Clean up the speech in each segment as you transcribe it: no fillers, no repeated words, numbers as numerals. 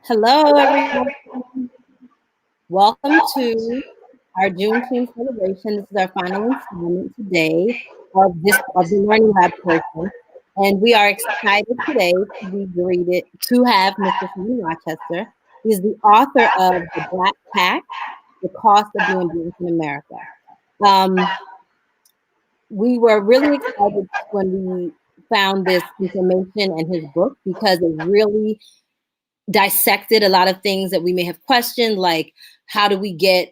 Hello, everyone. Welcome to our Juneteenth celebration. This is our final installment today of the Learning Lab portion, and we are excited today to be greeted to have Mr. Shawn Rochester. He's the author of The Black Tax: The Cost of Doing Business in America. Um, we were really excited when we found this information and his book because it really dissected a lot of things that we may have questioned, like how do we get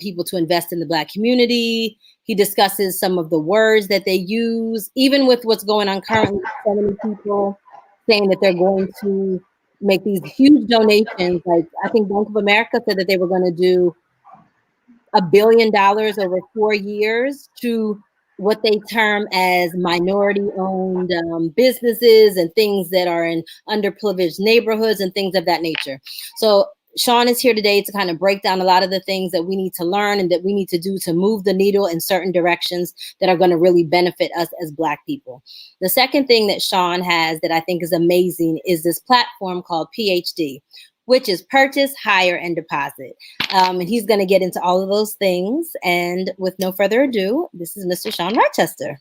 people to invest in the Black community? He discusses some of the words that they use, even with what's going on currently. So many people saying that they're going to make these huge donations. Like I think Bank of America said that they were going to do $1 billion over 4 years to what they term as minority-owned businesses and things that are in underprivileged neighborhoods and things of that nature. So Shawn is here today to kind of break down a lot of the things that we need to learn and that we need to do to move the needle in certain directions that are going to really benefit us as Black people. The second thing that Shawn has that I think is amazing is this platform called PhD, which is purchase, hire, and deposit. And he's going to get into all of those things. And with no further ado, this is Mr. Shawn Rochester.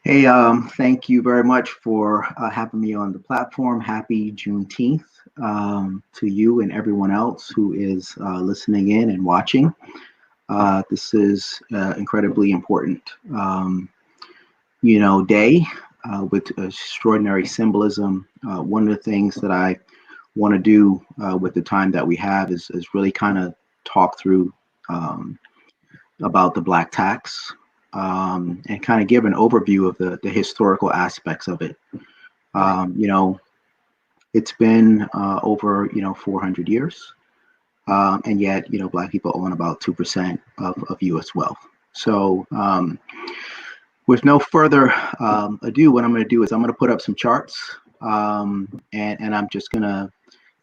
Hey, thank you very much for having me on the platform. Happy Juneteenth to you and everyone else who is listening in and watching. This is incredibly important, day with extraordinary symbolism. One of the things that I want to do with the time that we have is really kind of talk through about the Black tax. And kind of give an overview of the historical aspects of it. It's been over 400 years, and yet Black people own about 2% of U.S. wealth. So with no further ado, what I'm going to do is I'm going to put up some charts, and I'm just going to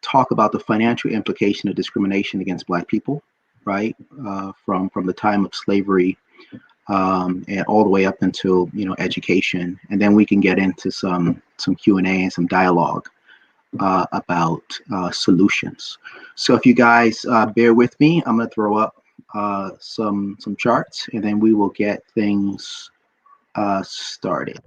talk about the financial implication of discrimination against Black people, right, from the time of slavery. And all the way up until education, and then we can get into some Q&A and some dialogue about solutions. So if you guys bear with me, I'm going to throw up some charts, and then we will get things started.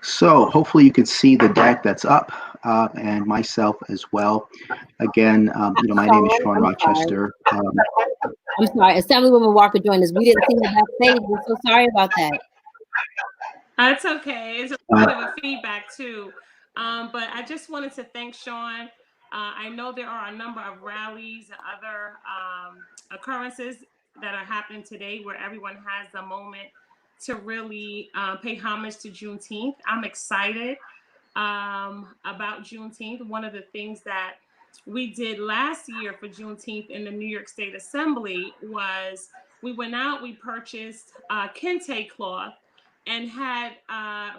So hopefully you can see the deck that's up, and myself as well. Again, my name is Shawn Rochester. I'm sorry, Assemblywoman Walker joined us. We didn't see her backstage. We're so sorry about that. That's okay. It's a bit of a feedback too. But I just wanted to thank Shawn. I know there are a number of rallies and other occurrences that are happening today where everyone has a moment to really pay homage to Juneteenth. I'm excited about Juneteenth. One of the things that we did last year for Juneteenth in the New York State Assembly was we went out, we purchased kente cloth, and had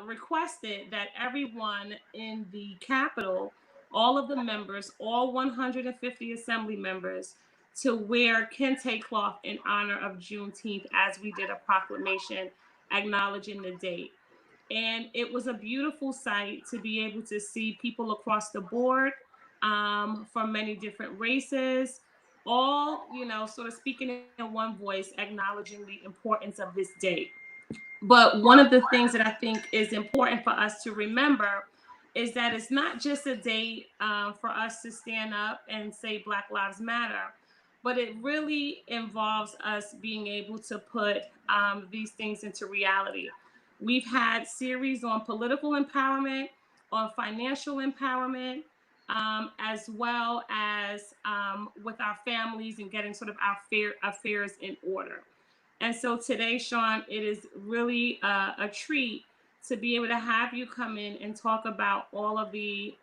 requested that everyone in the Capitol, all of the members, all 150 Assembly members, to wear kente cloth in honor of Juneteenth as we did a proclamation acknowledging the date. And it was a beautiful sight to be able to see people across the board from many different races, all, sort of speaking in one voice, acknowledging the importance of this date. But one of the things that I think is important for us to remember is that it's not just a date for us to stand up and say Black Lives Matter, but it really involves us being able to put these things into reality. We've had series on political empowerment, on financial empowerment, as well as with our families and getting sort of our affairs in order. And so today, Shawn, it is really a treat to be able to have you come in and talk about all of the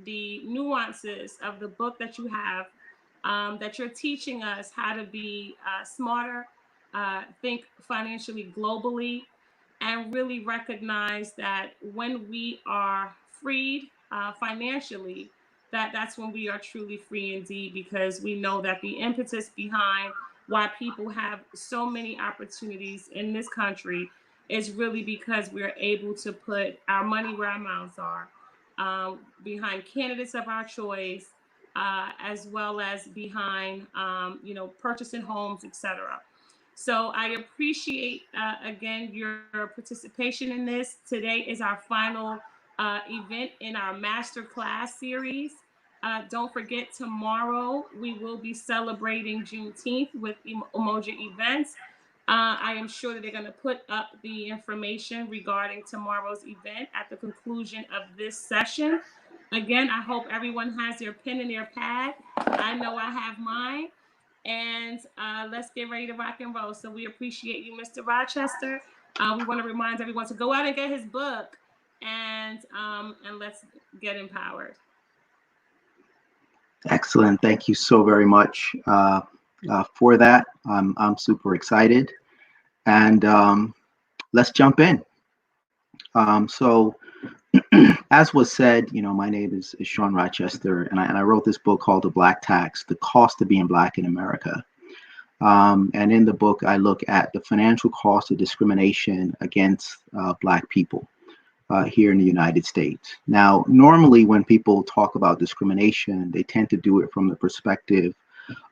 nuances of the book that you have, that you're teaching us how to be smarter, think financially globally, and really recognize that when we are freed financially, that's when we are truly free indeed, because we know that the impetus behind why people have so many opportunities in this country is really because we're able to put our money where our mouths are, behind candidates of our choice, as well as behind, purchasing homes, etc. So I appreciate, again, your participation in this. Today is our final event in our master class series. Don't forget, tomorrow we will be celebrating Juneteenth with Emoji Events. I am sure that they're going to put up the information regarding tomorrow's event at the conclusion of this session. Again, I hope everyone has their pen and their pad. I know I have mine. And let's get ready to rock and roll. So we appreciate you, Mr. Rochester. We want to remind everyone to go out and get his book, and let's get empowered. Excellent. Thank you so very much for that. I'm super excited. And let's jump in. So as was said, my name is Shawn Rochester, and I wrote this book called The Black Tax, The Cost of Being Black in America. And in the book, I look at the financial cost of discrimination against Black people here in the United States. Now, normally when people talk about discrimination, they tend to do it from the perspective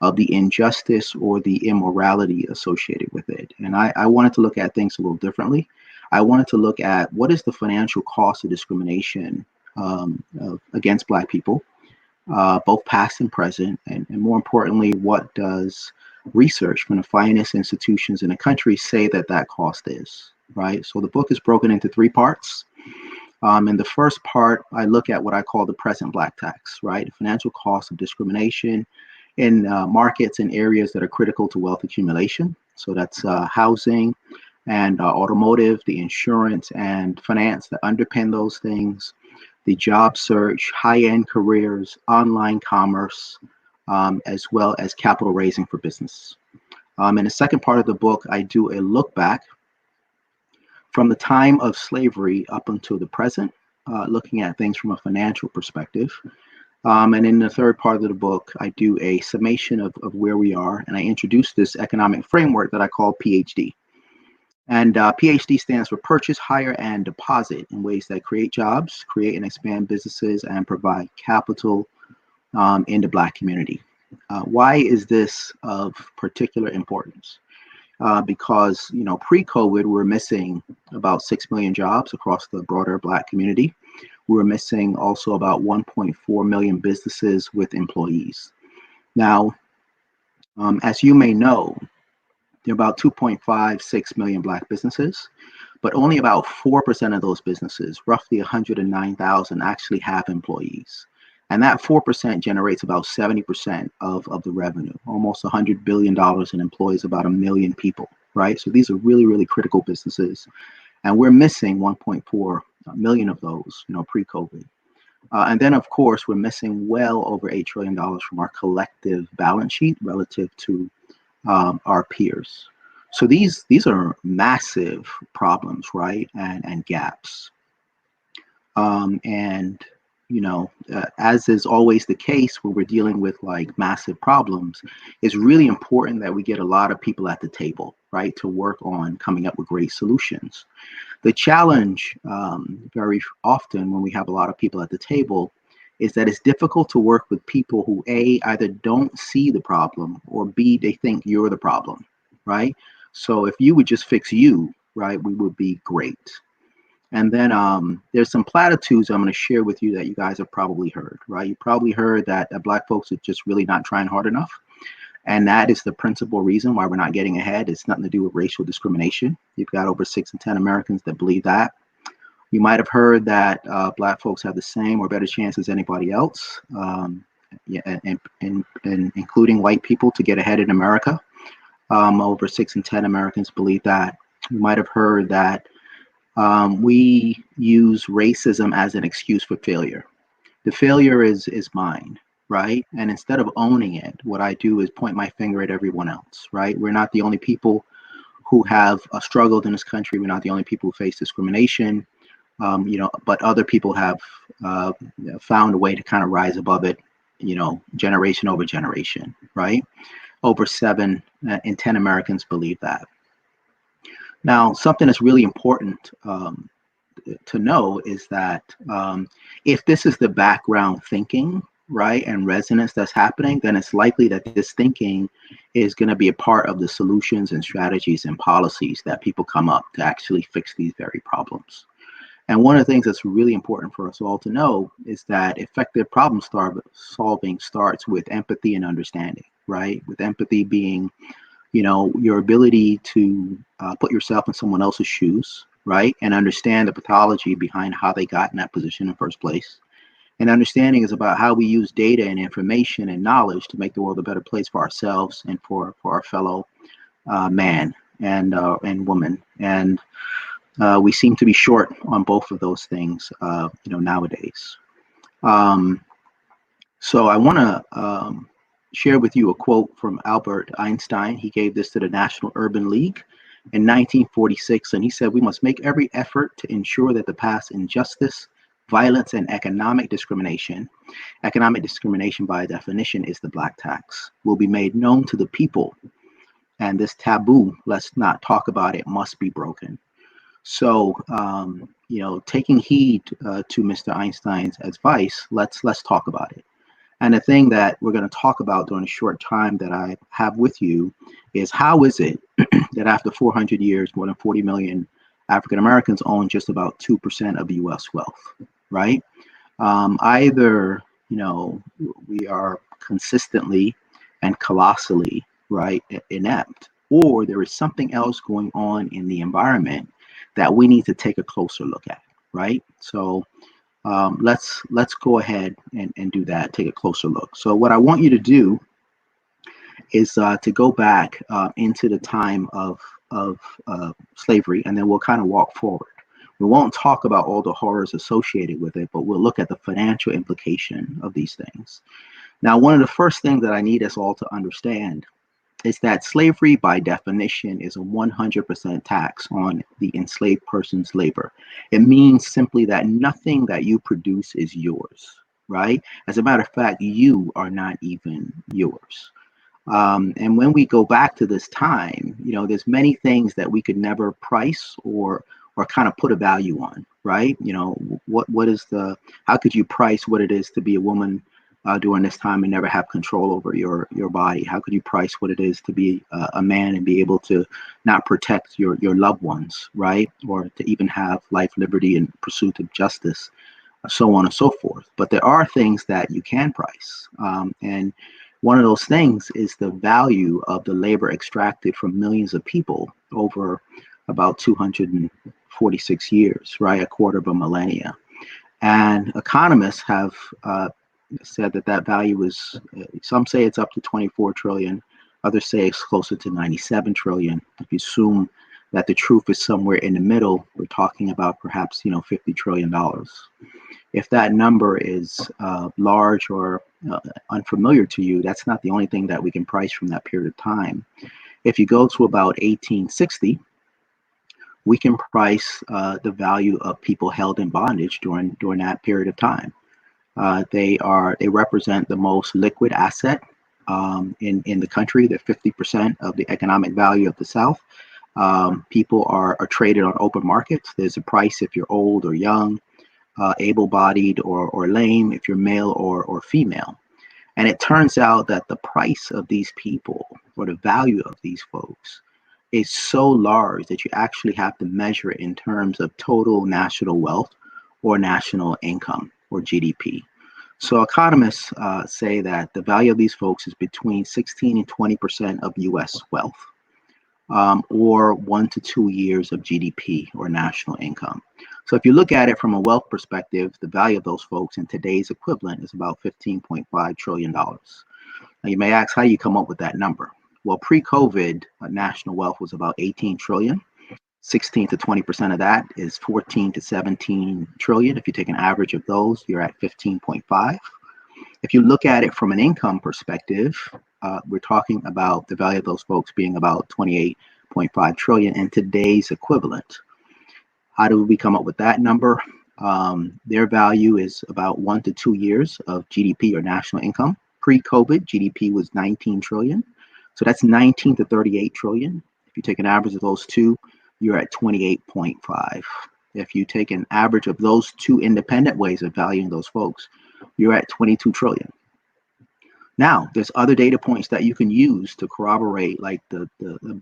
of the injustice or the immorality associated with it. And I wanted to look at things a little differently. I wanted to look at what is the financial cost of discrimination against Black people, both past and present, and more importantly, what does research from the finest institutions in the country say that cost is, right? So the book is broken into 3 parts. In the first part, I look at what I call the present Black tax, right? The financial cost of discrimination in markets and areas that are critical to wealth accumulation. So that's housing and automotive, the insurance and finance that underpin those things, the job search, high-end careers, online commerce, as well as capital raising for business. In the second part of the book, I do a look back from the time of slavery up until the present, looking at things from a financial perspective. And in the third part of the book, I do a summation of where we are, and I introduce this economic framework that I call PhD. And PhD stands for Purchase, Hire, and Deposit, in ways that create jobs, create and expand businesses, and provide capital in the Black community. Why is this of particular importance? Because, pre-COVID, we're missing about 6 million jobs across the broader Black community. We're missing also about 1.4 million businesses with employees. Now, as you may know, there are about 2.56 million Black businesses, but only about 4% of those businesses, roughly 109,000, actually have employees. And that 4% generates about 70% of the revenue, almost $100 billion, and employs about 1 million people, right? So these are really, really critical businesses. And we're missing 1.4 million of those, pre-COVID. And then, of course, we're missing well over $8 trillion from our collective balance sheet relative to our peers. So these are massive problems, right? And gaps. As is always the case when we're dealing with like massive problems, it's really important that we get a lot of people at the table, right, to work on coming up with great solutions. The challenge very often when we have a lot of people at the table is that it's difficult to work with people who A, either don't see the problem, or B, they think you're the problem, right? So if you would just fix you, right, we would be great. And then there's some platitudes I'm going to share with you that you guys have probably heard, right? You probably heard that Black folks are just really not trying hard enough. And that is the principal reason why we're not getting ahead. It's nothing to do with racial discrimination. You've got over 6 in 10 Americans that believe that. You might have heard that Black folks have the same or better chance as anybody else, and including white people, to get ahead in America. Over 6 in 10 Americans believe that. You might have heard that we use racism as an excuse for failure. The failure is mine, right? And instead of owning it, what I do is point my finger at everyone else, right? We're not the only people who have struggled in this country. We're not the only people who face discrimination. but other people have found a way to kind of rise above it, generation over generation, right? Over 7 in 10 Americans believe that. Now, something that's really important to know is that if this is the background thinking, right, and resonance that's happening, then it's likely that this thinking is going to be a part of the solutions and strategies and policies that people come up to actually fix these very problems. And one of the things that's really important for us all to know is that effective problem solving starts with empathy and understanding, right? With empathy being, your ability to put yourself in someone else's shoes, right? And understand the pathology behind how they got in that position in the first place. And understanding is about how we use data and information and knowledge to make the world a better place for ourselves and for our fellow man and woman. And we seem to be short on both of those things, nowadays. So I want to share with you a quote from Albert Einstein. He gave this to the National Urban League in 1946, and he said, "We must make every effort to ensure that the past injustice, violence, and economic discrimination by definition is the black tax, will be made known to the people. And this taboo, let's not talk about it, must be broken." So, taking heed to Mr. Einstein's advice, let's talk about it. And the thing that we're going to talk about during the short time that I have with you is how is it that after 400 years, more than 40 million African Americans own just about 2% of U.S. wealth, right? Either, we are consistently and colossally, right, inept, or there is something else going on in the environment that we need to take a closer look at, right? So let's go ahead and do that, take a closer look. So what I want you to do is to go back into the time of slavery, and then we'll kind of walk forward. We won't talk about all the horrors associated with it, but we'll look at the financial implication of these things. Now, one of the first things that I need us all to understand is that slavery, by definition, is a 100% tax on the enslaved person's labor. It means simply that nothing that you produce is yours, right? As a matter of fact, you are not even yours. And when we go back to this time, there's many things that we could never price or kind of put a value on, right? How could you price what it is to be a woman during this time and never have control over your body? How could you price what it is to be a man and be able to not protect your loved ones, right? Or to even have life, liberty, and pursuit of justice, so on and so forth. But there are things that you can price. And one of those things is the value of the labor extracted from millions of people over about 246 years, right? A quarter of a millennia. And economists have said that value is, some say it's up to 24 trillion, others say it's closer to 97 trillion. If you assume that the truth is somewhere in the middle, we're talking about perhaps, $50 trillion. If that number is large or unfamiliar to you, that's not the only thing that we can price from that period of time. If you go to about 1860, we can price the value of people held in bondage during that period of time. They represent the most liquid asset in the country. They're 50% of the economic value of the South. People are traded on open markets. There's a price if you're old or young, able-bodied or lame, if you're male or female. And it turns out that the price of these people, or the value of these folks, is so large that you actually have to measure it in terms of total national wealth or national income or GDP. So economists say that the value of these folks is between 16 and 20% of US wealth, or 1 to 2 years of GDP or national income. So if you look at it from a wealth perspective, the value of those folks in today's equivalent is about $15.5 trillion. Now you may ask, how do you come up with that number? Well, pre-COVID, national wealth was about 18 trillion. 16 to 20% of that is 14 to 17 trillion. If you take an average of those, you're at 15.5. If you look at it from an income perspective, we're talking about the value of those folks being about 28.5 trillion in today's equivalent. How do we come up with that number? Their value is about 1 to 2 years of GDP or national income. Pre-COVID, GDP was 19 trillion. So that's 19 to 38 trillion. If you take an average of those two, you're at 28.5. If you take an average of those two independent ways of valuing those folks, you're at 22 trillion. Now, there's other data points that you can use to corroborate like the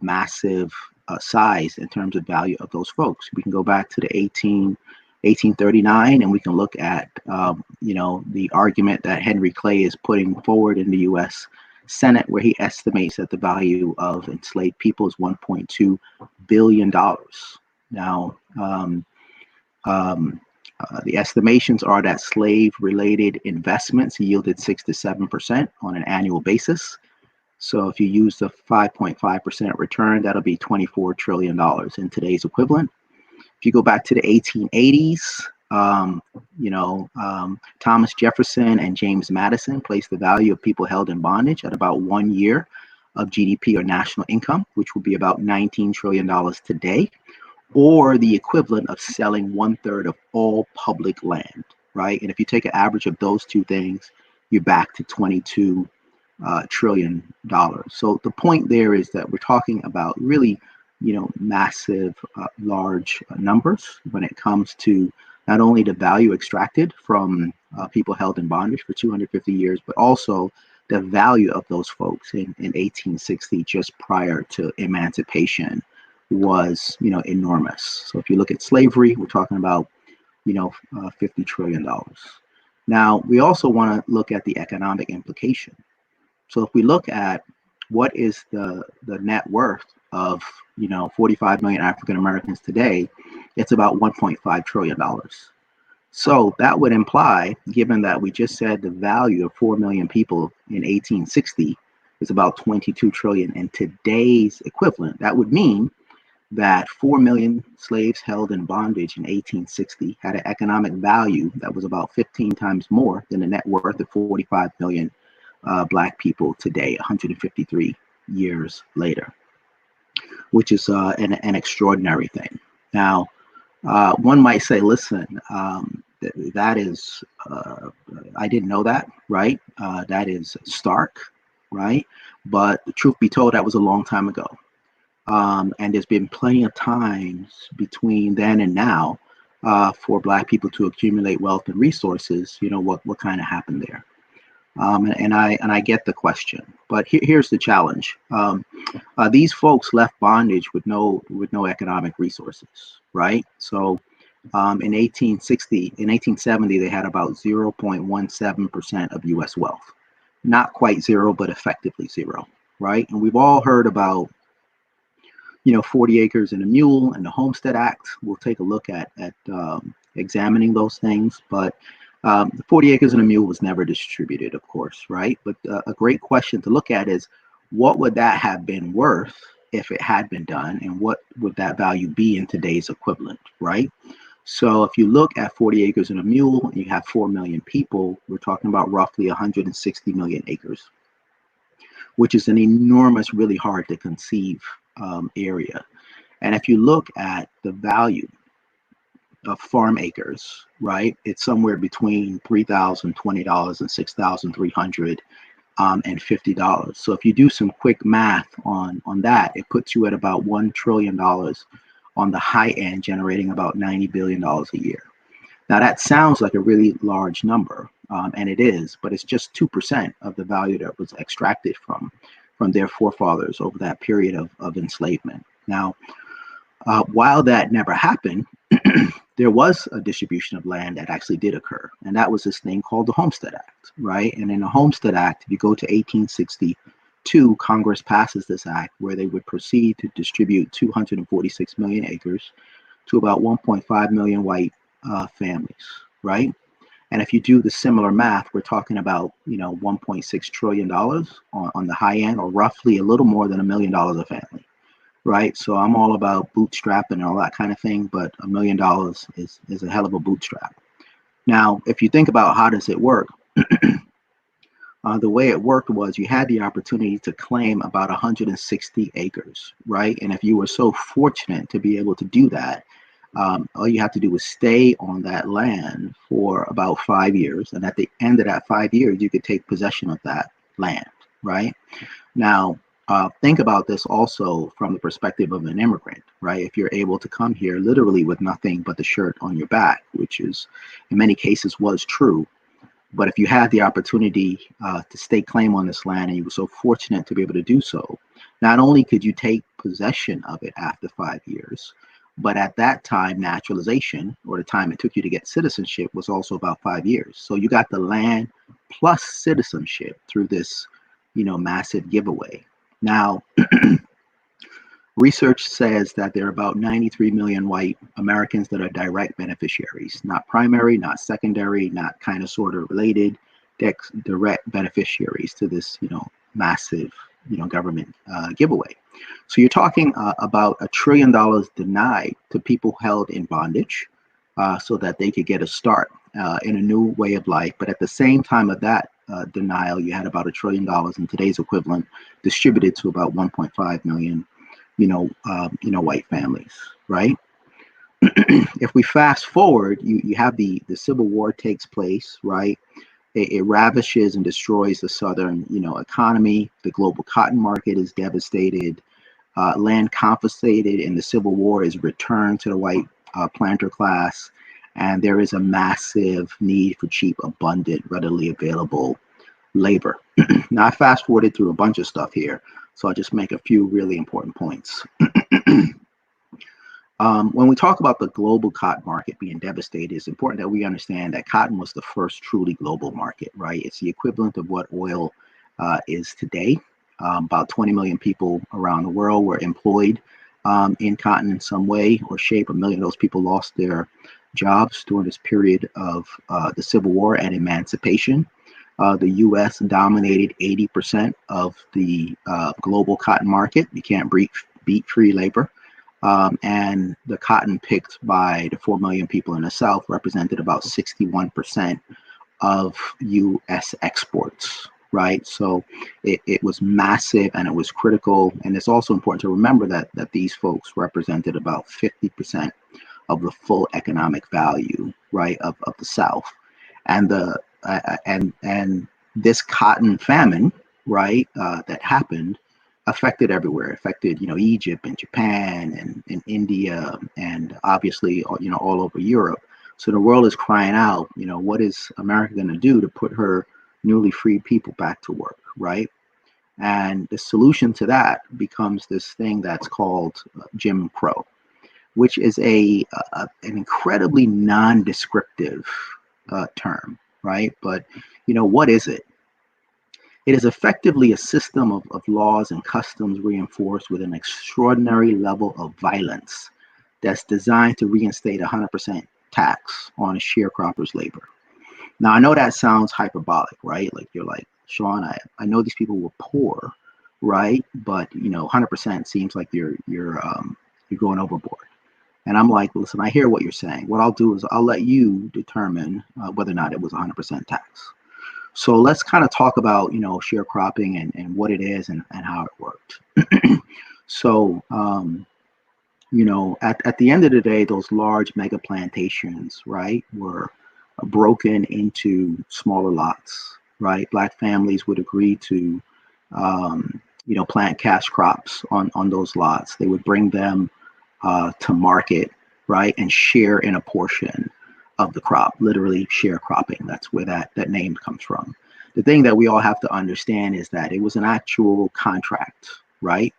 massive size in terms of value of those folks. We can go back to the 1839 and we can look at, the argument that Henry Clay is putting forward in the U.S. Senate, where he estimates that the value of enslaved people is $1.2 billion. Now, the estimations are that slave-related investments yielded 6 to 7% on an annual basis. So if you use the 5.5% return, that'll be $24 trillion in today's equivalent. If you go back to the 1880s, Thomas Jefferson and James Madison placed the value of people held in bondage at about 1 year of GDP or national income, which would be about $19 trillion today, or the equivalent of selling 1/3 of all public land, right? And if you take an average of those two things, you're back to $22 trillion. So the point there is that we're talking about really, massive, large numbers when it comes to not only the value extracted from people held in bondage for 250 years, but also the value of those folks in 1860, just prior to emancipation, was, enormous. So if you look at slavery, we're talking about, $50 trillion. Now, we also want to look at the economic implication. So if we look at what is the net worth of, 45 million African Americans today, it's about $1.5 trillion. So that would imply, given that we just said the value of 4 million people in 1860 is about 22 trillion in today's equivalent, that would mean that 4 million slaves held in bondage in 1860 had an economic value that was about 15 times more than the net worth of 45 million Black people today, 153 years later, which is an extraordinary thing. Now, one might say, listen, that is, I didn't know that, right? That is stark, right? But the truth be told, that was a long time ago. And there's been plenty of times between then and now for Black people to accumulate wealth and resources. What kind of happened there? And I get the question, but here's the challenge. These folks left bondage with no economic resources, right? So in 1870, they had about 0.17% of U.S. wealth. Not quite zero, but effectively zero, right? And we've all heard about 40 acres and a mule and the Homestead Act. We'll take a look at examining those things, but 40 acres and a mule was never distributed, of course, right? But a great question to look at is, what would that have been worth if it had been done, and what would that value be in today's equivalent, right? So if you look at 40 acres and a mule and you have 4 million people, we're talking about roughly 160 million acres, which is an enormous, really hard to conceive area. And if you look at the value of farm acres, right, it's somewhere between $3,020 and $6,350. So if you do some quick math on that, it puts you at about $1 trillion on the high end, generating about $90 billion a year. Now that sounds like a really large number, and it is, but it's just 2% of the value that was extracted from their forefathers over that period of enslavement. Now, while that never happened, there was a distribution of land that actually did occur, and that was this thing called the Homestead Act, right? And in the Homestead Act, if you go to 1862, Congress passes this act where they would proceed to distribute 246 million acres to about 1.5 million white families, right? And if you do the similar math, we're talking about, $1.6 trillion on the high end, or roughly a little more than $1 million a family, right? So I'm all about bootstrapping and all that kind of thing, but $1 million is a hell of a bootstrap. Now, if you think about how does it work, the way it worked was you had the opportunity to claim about 160 acres, right? And if you were so fortunate to be able to do that, All you have to do is stay on that land for about 5 years. And at the end of that 5 years, you could take possession of that land, right? Now, think about this also from the perspective of an immigrant, right? If you're able to come here literally with nothing but the shirt on your back, which is in many cases was true. But if you had the opportunity to stake claim on this land and you were so fortunate to be able to do so, not only could you take possession of it after 5 years, but at that time, naturalization, or the time it took you to get citizenship, was also about 5 years. So you got the land plus citizenship through this, massive giveaway. Now, research says that there are about 93 million white Americans that are direct beneficiaries, not primary, not secondary, not kind of sort of related, direct beneficiaries to this, massive, government giveaway. So you're talking about $1 trillion denied to people held in bondage so that they could get a start in a new way of life. But at the same time of that denial, you had about $1 trillion in today's equivalent distributed to about 1.5 million white families, right? If we fast forward, you have the Civil War takes place, right? It ravishes and destroys the Southern, economy. The global cotton market is devastated. Land confiscated in the Civil War is returned to the white planter class, and there is a massive need for cheap, abundant, readily available labor. Now, I fast forwarded through a bunch of stuff here, so I'll just make a few really important points. When we talk about the global cotton market being devastated, it's important that we understand that cotton was the first truly global market, right? It's the equivalent of what oil is today. About 20 million people around the world were employed in cotton in some way or shape. 1 million of those people lost their jobs during this period of the Civil War and emancipation. The U.S. dominated 80% of the global cotton market. You can't beat free labor. And the cotton picked by the 4 million people in the South represented about 61% of U.S. exports, right? So it was massive and it was critical. And it's also important to remember that these folks represented about 50% of the full economic value, right, of the South. And and this cotton famine, right, that happened affected everywhere. Affected, Egypt and Japan and India and obviously, all over Europe. So the world is crying out, what is America going to do to put her newly freed people back to work, right? And the solution to that becomes this thing that's called Jim Crow, which is an incredibly non-descriptive term, right? But, what is it? It is effectively a system of laws and customs reinforced with an extraordinary level of violence that's designed to reinstate 100% tax on a sharecropper's labor. Now, I know that sounds hyperbolic, right? Like you're like, Shawn, I know these people were poor, right? But 100% seems like you're going overboard. And I'm like, listen, I hear what you're saying. What I'll do is I'll let you determine whether or not it was 100% tax. So let's kind of talk about, sharecropping and what it is and how it worked. So, at the end of the day, those large mega plantations, right, were broken into smaller lots, right? Black families would agree to, plant cash crops on those lots. They would bring them to market, right, and share in a portion of the crop, literally sharecropping. That's where that name comes from. The thing that we all have to understand is that it was an actual contract, right?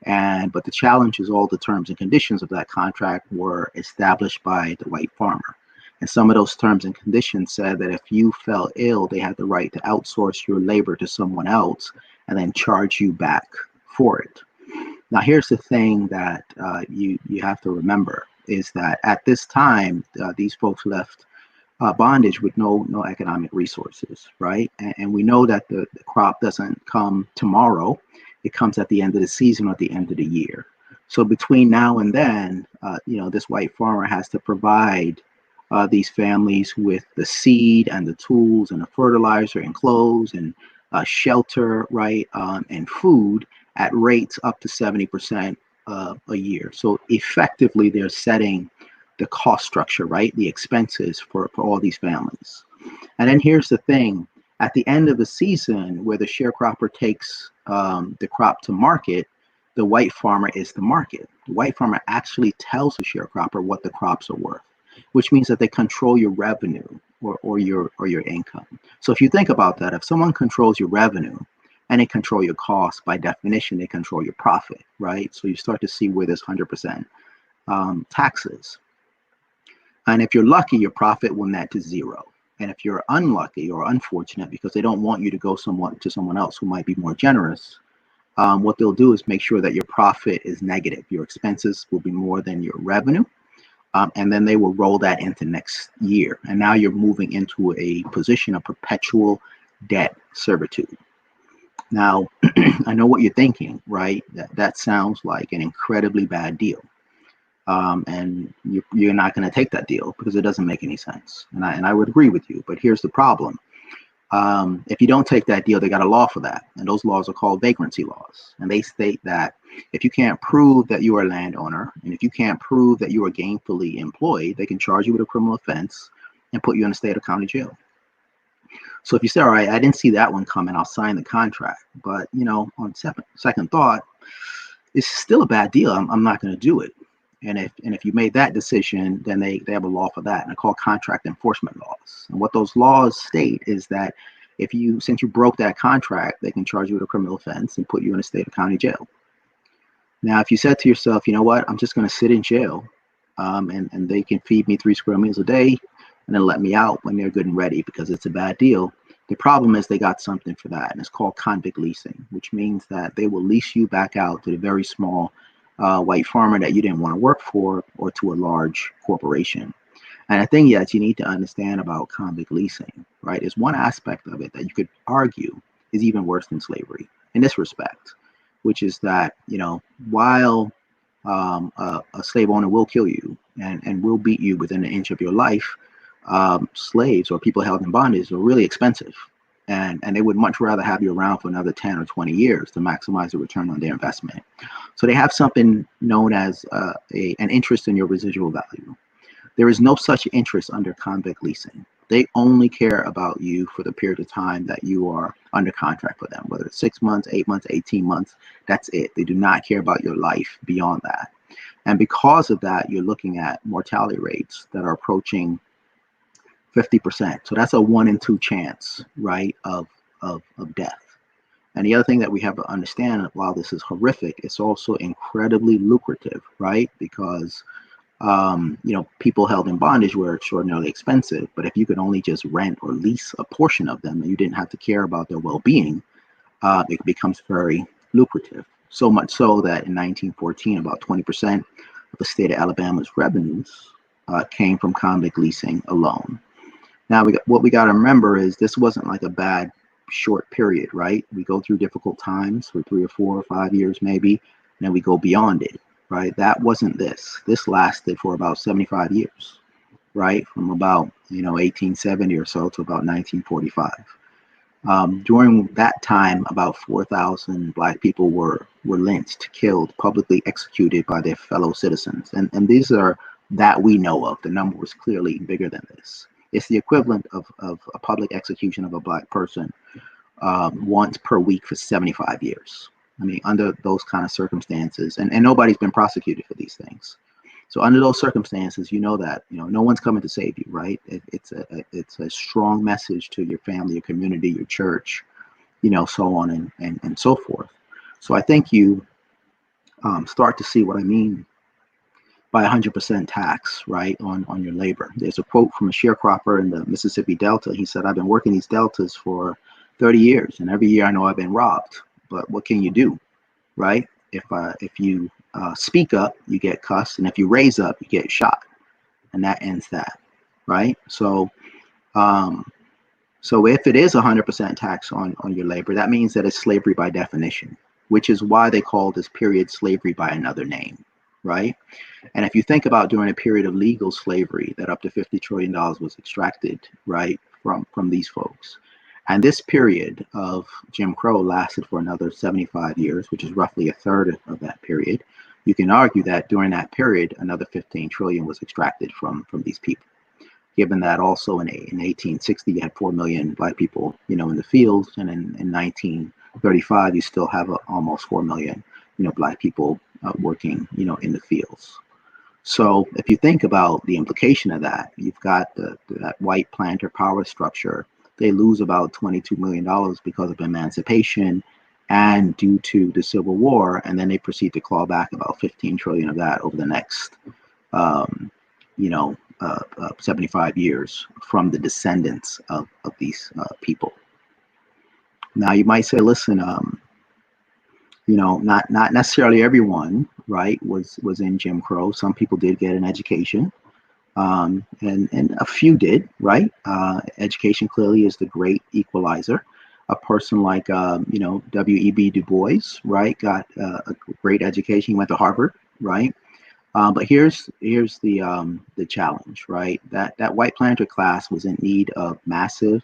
But the challenge is all the terms and conditions of that contract were established by the white farmer. And some of those terms and conditions said that if you fell ill, they had the right to outsource your labor to someone else and then charge you back for it. Now, here's the thing that you have to remember is that at this time, these folks left bondage with no economic resources, right? And we know that the crop doesn't come tomorrow. It comes at the end of the season or at the end of the year. So between now and then, this white farmer has to provide these families with the seed and the tools and the fertilizer and clothes and shelter, right, and food at rates up to 70% a year. So effectively, they're setting the cost structure, right? The expenses for all these families. And then here's the thing. At the end of the season, where the sharecropper takes the crop to market, the white farmer is the market. The white farmer actually tells the sharecropper what the crops are worth, which means that they control your revenue or your income. So if you think about that, if someone controls your revenue and they control your costs, by definition, they control your profit, right? So you start to see where there's 100% taxes. And if you're lucky, your profit will net to zero. And if you're unlucky or unfortunate, because they don't want you to go to someone else who might be more generous, what they'll do is make sure that your profit is negative. Your expenses will be more than your revenue. And then they will roll that into next year. And now you're moving into a position of perpetual debt servitude. Now, I know what you're thinking, right? That sounds like an incredibly bad deal. And you're not going to take that deal because it doesn't make any sense. And I would agree with you. But here's the problem. If you don't take that deal, they got a law for that. And those laws are called vagrancy laws. And they state that if you can't prove that you are a landowner, and if you can't prove that you are gainfully employed, they can charge you with a criminal offense and put you in a state or county jail. So if you say, all right, I didn't see that one coming, I'll sign the contract. But, on second thought, it's still a bad deal. I'm not going to do it. And if you made that decision, then they have a law for that, and they're called contract enforcement laws. And what those laws state is that since you broke that contract, they can charge you with a criminal offense and put you in a state or county jail. Now, if you said to yourself, you know what, I'm just going to sit in jail, and they can feed me 3 square meals a day, and then let me out when they're good and ready because it's a bad deal. The problem is they got something for that, and it's called convict leasing, which means that they will lease you back out to the very small white farmer that you didn't want to work for, or to a large corporation. And the thing that you need to understand about convict leasing, right, is one aspect of it that you could argue is even worse than slavery in this respect, which is that, while a slave owner will kill you and will beat you within an inch of your life, slaves or people held in bondage are really expensive. And they would much rather have you around for another 10 or 20 years to maximize the return on their investment. So they have something known as an interest in your residual value. There is no such interest under convict leasing. They only care about you for the period of time that you are under contract for them, whether it's 6 months, 8 months, 18 months. That's it. They do not care about your life beyond that. And because of that, you're looking at mortality rates that are approaching 50%. So that's a 1 in 2 chance, right, of death. And the other thing that we have to understand, while this is horrific, it's also incredibly lucrative, right? Because, people held in bondage were extraordinarily expensive. But if you could only just rent or lease a portion of them and you didn't have to care about their well-being, it becomes very lucrative. So much so that in 1914, about 20% of the state of Alabama's revenues came from convict leasing alone. Now, what we got to remember is this wasn't like a bad short period, right? We go through difficult times for 3 or 4 or 5 years, maybe, and then we go beyond it, right? That wasn't this. This lasted for about 75 years, right? From about, 1870 or so to about 1945. During that time, about 4,000 Black people were lynched, killed, publicly executed by their fellow citizens. And these are that we know of. The number was clearly bigger than this. It's the equivalent of a public execution of a Black person once per week for 75 years. I mean, under those kind of circumstances, and nobody's been prosecuted for these things. So under those circumstances, that, no one's coming to save you, right? It's a strong message to your family, your community, your church, so on and so forth. So I think you start to see what I mean by 100% tax, right, on your labor. There's a quote from a sharecropper in the Mississippi Delta. He said, I've been working these deltas for 30 years, and every year I know I've been robbed. But what can you do, right? If you speak up, you get cussed, and if you raise up, you get shot, and that ends that, right? So if it is 100% tax on your labor, that means that it's slavery by definition, which is why they call this period slavery by another name, right? And if you think about during a period of legal slavery, that up to $50 trillion was extracted, right, from these folks. And this period of Jim Crow lasted for another 75 years, which is roughly a third of that period. You can argue that during that period, another 15 trillion was extracted from these people. Given that also in 1860 you had 4 million black people, in the fields, and in 1935 you still have almost 4 million, black people working, in the fields. So if you think about the implication of that, you've got that white planter power structure. They lose about $22 million because of emancipation and due to the Civil War, and then they proceed to claw back about 15 trillion of that over the next, um, 75 years from the descendants of these people. Now you might say, listen, not necessarily everyone, right, was in Jim Crow. Some people did get an education, and a few did, right? Education clearly is the great equalizer. A person like W.E.B. Du Bois, right, got a great education. He went to Harvard, right? But here's the challenge, right? That white planter class was in need of massive,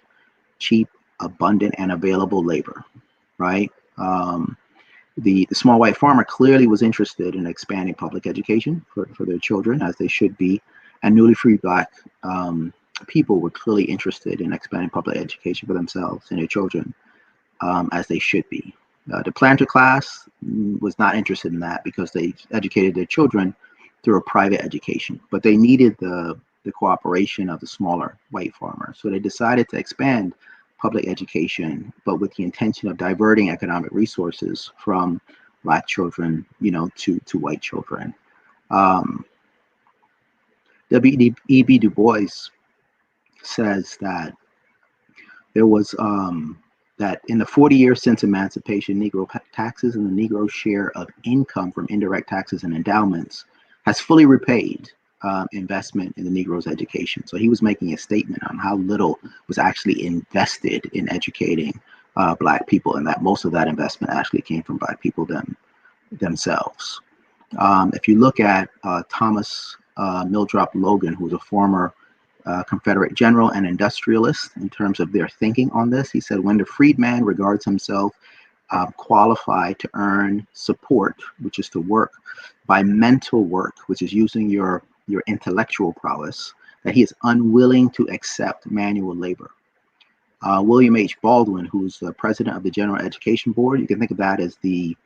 cheap, abundant, and available labor, right? The small white farmer clearly was interested in expanding public education for their children, as they should be, and newly freed black people were clearly interested in expanding public education for themselves and their children, as they should be. The planter class was not interested in that because they educated their children through a private education, but they needed the cooperation of the smaller white farmers. So they decided to expand public education, but with the intention of diverting economic resources from black children, to white children. W.E.B. Du Bois says that there was that in the 40 years since emancipation, Negro taxes and the Negro share of income from indirect taxes and endowments has fully repaid investment in the Negro's education. So he was making a statement on how little was actually invested in educating black people, and that most of that investment actually came from black people themselves. If you look at Thomas Mildrop Logan, who was a former Confederate general and industrialist, in terms of their thinking on this, he said, when the freedman regards himself qualified to earn support, which is to work by mental work, which is using your intellectual prowess, that he is unwilling to accept manual labor. William H. Baldwin, who's the president of the General Education Board, you can think of that as the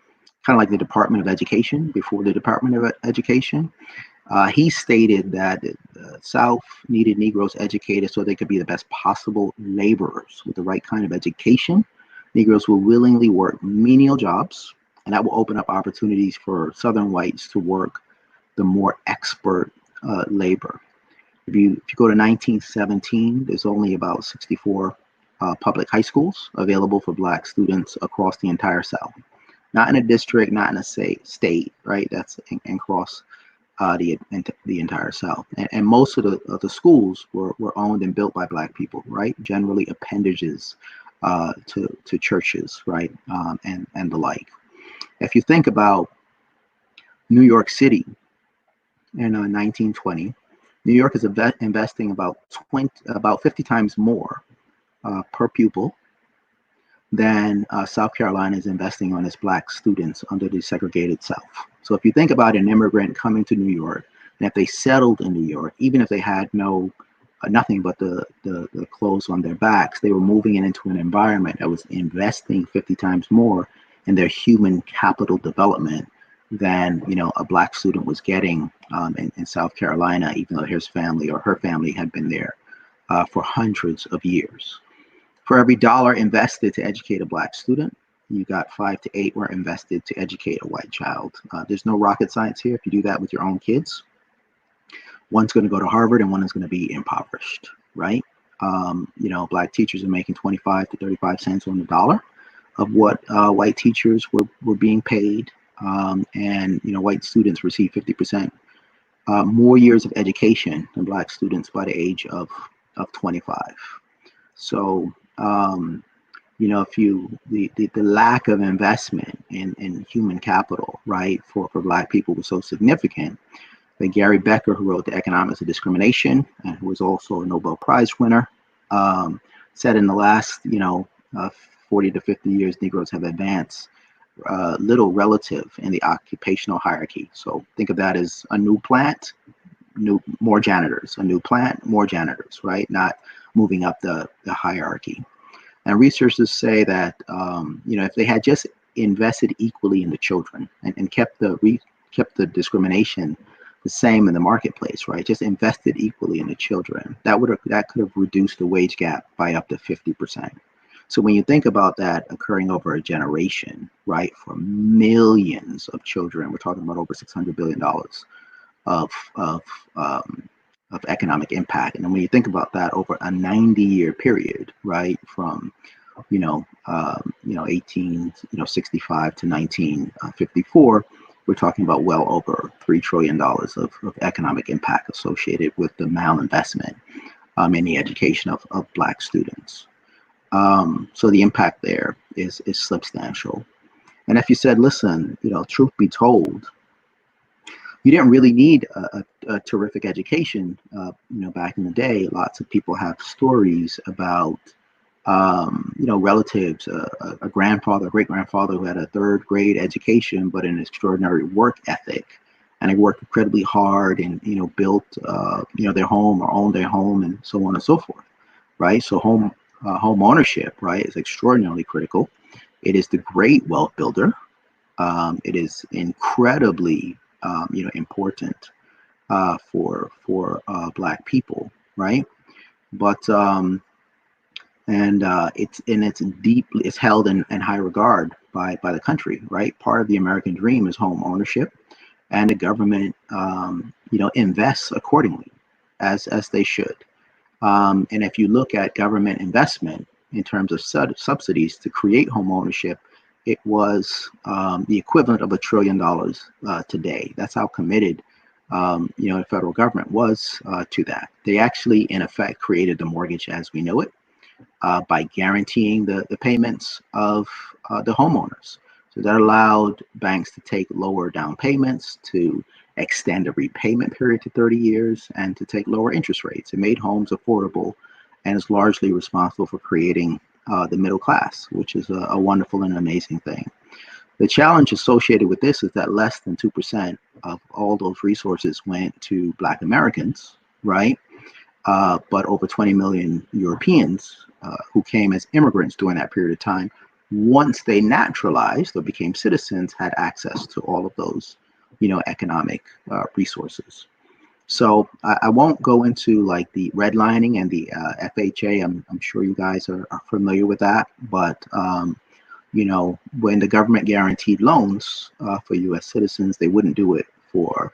kind of like the Department of Education before the Department of Education. He stated that the South needed Negroes educated so they could be the best possible laborers with the right kind of education. Negroes will willingly work menial jobs, and that will open up opportunities for Southern whites to work the more expert labor. If you go to 1917, there's only about 64 public high schools available for black students across the entire South. Not in a district, not in a state, right? That's across the entire South. And most of the schools were owned and built by black people, right? Generally appendages to churches, right? And the like. If you think about New York City in 1920, New York is investing about 50 times more per pupil than South Carolina is investing on its black students under the segregated South. So if you think about an immigrant coming to New York, and if they settled in New York, even if they had nothing but the clothes on their backs, they were moving into an environment that was investing 50 times more in their human capital development than a black student was getting in South Carolina, even though his family or her family had been there for hundreds of years. For every dollar invested to educate a black student, you got 5 to 8 were invested to educate a white child. There's no rocket science here. If you do that with your own kids, one's going to go to Harvard and one is going to be impoverished, right? Black teachers are making 25 to 35 cents on the dollar of what white teachers were being paid. And white students receive 50% more years of education than black students by the age of 25. So, the lack of investment in human capital, right, for black people was so significant that Gary Becker, who wrote The Economics of Discrimination and who was also a Nobel Prize winner, said in the last 40 to 50 years, Negroes have advanced little relative in the occupational hierarchy. So think of that as a new plant, more janitors, a new plant, more janitors, right? Not moving up the hierarchy. And researchers say that if they had just invested equally in the children and kept the discrimination the same in the marketplace, right? Just invested equally in the children, that could have reduced the wage gap by up to 50%. So when you think about that occurring over a generation, right, for millions of children, we're talking about over $600 billion of economic impact. And then when you think about that over a 90-year period, right, from 1865 to 1954, we're talking about well over $3 trillion of economic impact associated with the malinvestment in the education of Black students. So the impact there is substantial. And if you said, listen, truth be told, you didn't really need a terrific education, back in the day. Lots of people have stories about, relatives, a grandfather, a great grandfather who had a third grade education, but an extraordinary work ethic. And they worked incredibly hard and, built, their home or owned their home and so on and so forth, right? So home ownership, right, is extraordinarily critical. It is the great wealth builder. It is incredibly, important for Black people, right? But it's held in high regard by the country, right? Part of the American dream is home ownership, and the government, invests accordingly, as they should. And if you look at government investment in terms of subsidies to create home ownership, it was the equivalent of $1 trillion today. That's how committed, the federal government was to that. They actually, in effect, created the mortgage as we know it by guaranteeing the payments of the homeowners. So that allowed banks to take lower down payments, to extend the repayment period to 30 years, and to take lower interest rates. It made homes affordable and is largely responsible for creating the middle class, which is a wonderful and amazing thing. The challenge associated with this is that less than 2% of all those resources went to Black Americans, right? But over 20 million Europeans who came as immigrants during that period of time, once they naturalized or became citizens, had access to all of those, economic resources. So I won't go into like the redlining and the FHA. I'm sure you guys are familiar with that. But, when the government guaranteed loans for U.S. citizens, they wouldn't do it for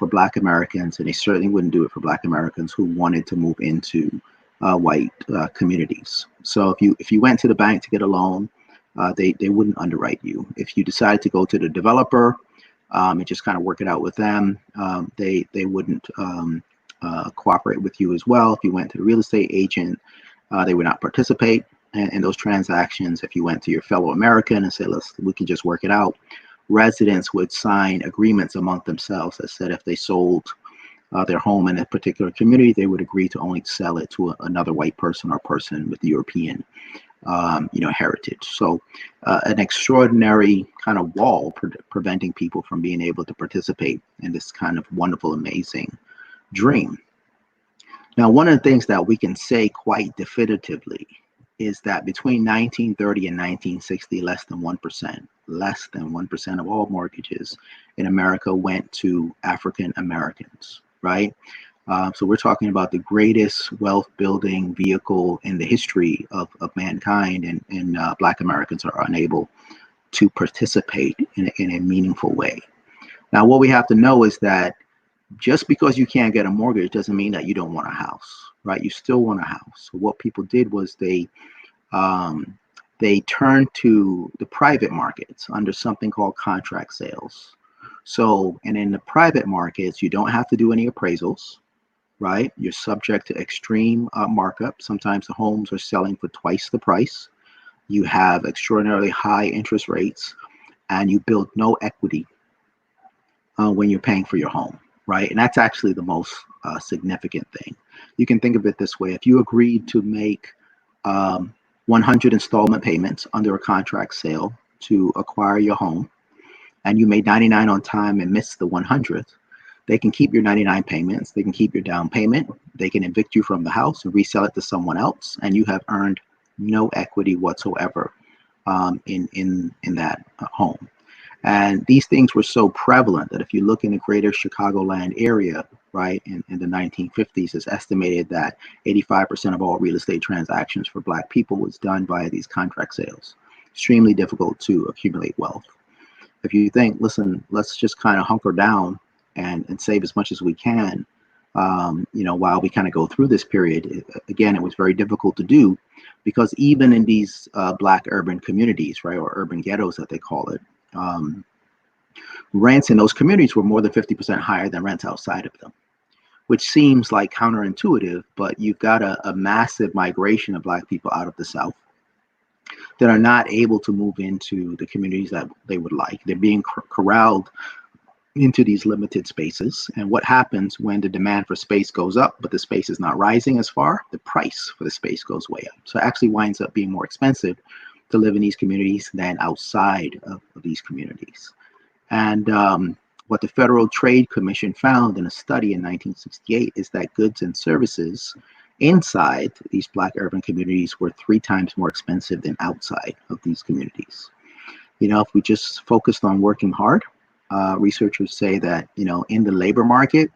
Black Americans, and they certainly wouldn't do it for Black Americans who wanted to move into white communities. So if you went to the bank to get a loan, they wouldn't underwrite you. If you decided to go to the developer and just kind of work it out with them, they wouldn't cooperate with you as well. If you went to the real estate agent, they would not participate in those transactions. If you went to your fellow American and said, we can just work it out, residents would sign agreements among themselves that said if they sold their home in a particular community, they would agree to only sell it to another white person or person with European heritage. So an extraordinary kind of wall preventing people from being able to participate in this kind of wonderful, amazing dream. Now, one of the things that we can say quite definitively is that between 1930 and 1960, less than 1% of all mortgages in America went to African Americans, right? So we're talking about the greatest wealth building vehicle in the history of mankind, and Black Americans are unable to participate in a meaningful way. Now, what we have to know is that just because you can't get a mortgage doesn't mean that you don't want a house, right? You still want a house. So what people did was they turned to the private markets under something called contract sales. So, and in the private markets, you don't have to do any appraisals, right? You're subject to extreme markup. Sometimes the homes are selling for twice the price. You have extraordinarily high interest rates, and you build no equity when you're paying for your home, right? And that's actually the most significant thing. You can think of it this way. If you agreed to make 100 installment payments under a contract sale, to acquire your home and you made 99 on time and missed the 100th, they can keep your 99 payments, they can keep your down payment, they can evict you from the house and resell it to someone else, and you have earned no equity whatsoever in that home. And these things were so prevalent that if you look in the greater Chicagoland area, right, in the 1950s, it's estimated that 85% of all real estate transactions for Black people was done via these contract sales. Extremely difficult to accumulate wealth. If you think, listen, let's just kind of hunker down and save as much as we can, while we kind of go through this period, again, it was very difficult to do because even in these Black urban communities, right, or urban ghettos that they call it, rents in those communities were more than 50% higher than rents outside of them, which seems like counterintuitive, but you've got a massive migration of Black people out of the South that are not able to move into the communities that they would like. They're being corralled into these limited spaces. And what happens when the demand for space goes up, but the space is not rising as far, the price for the space goes way up. So it actually winds up being more expensive to live in these communities than outside of these communities. And what the Federal Trade Commission found in a study in 1968 is that goods and services inside these Black urban communities were 3 times more expensive than outside of these communities. If we just focused on working hard, researchers say that, in the labor market,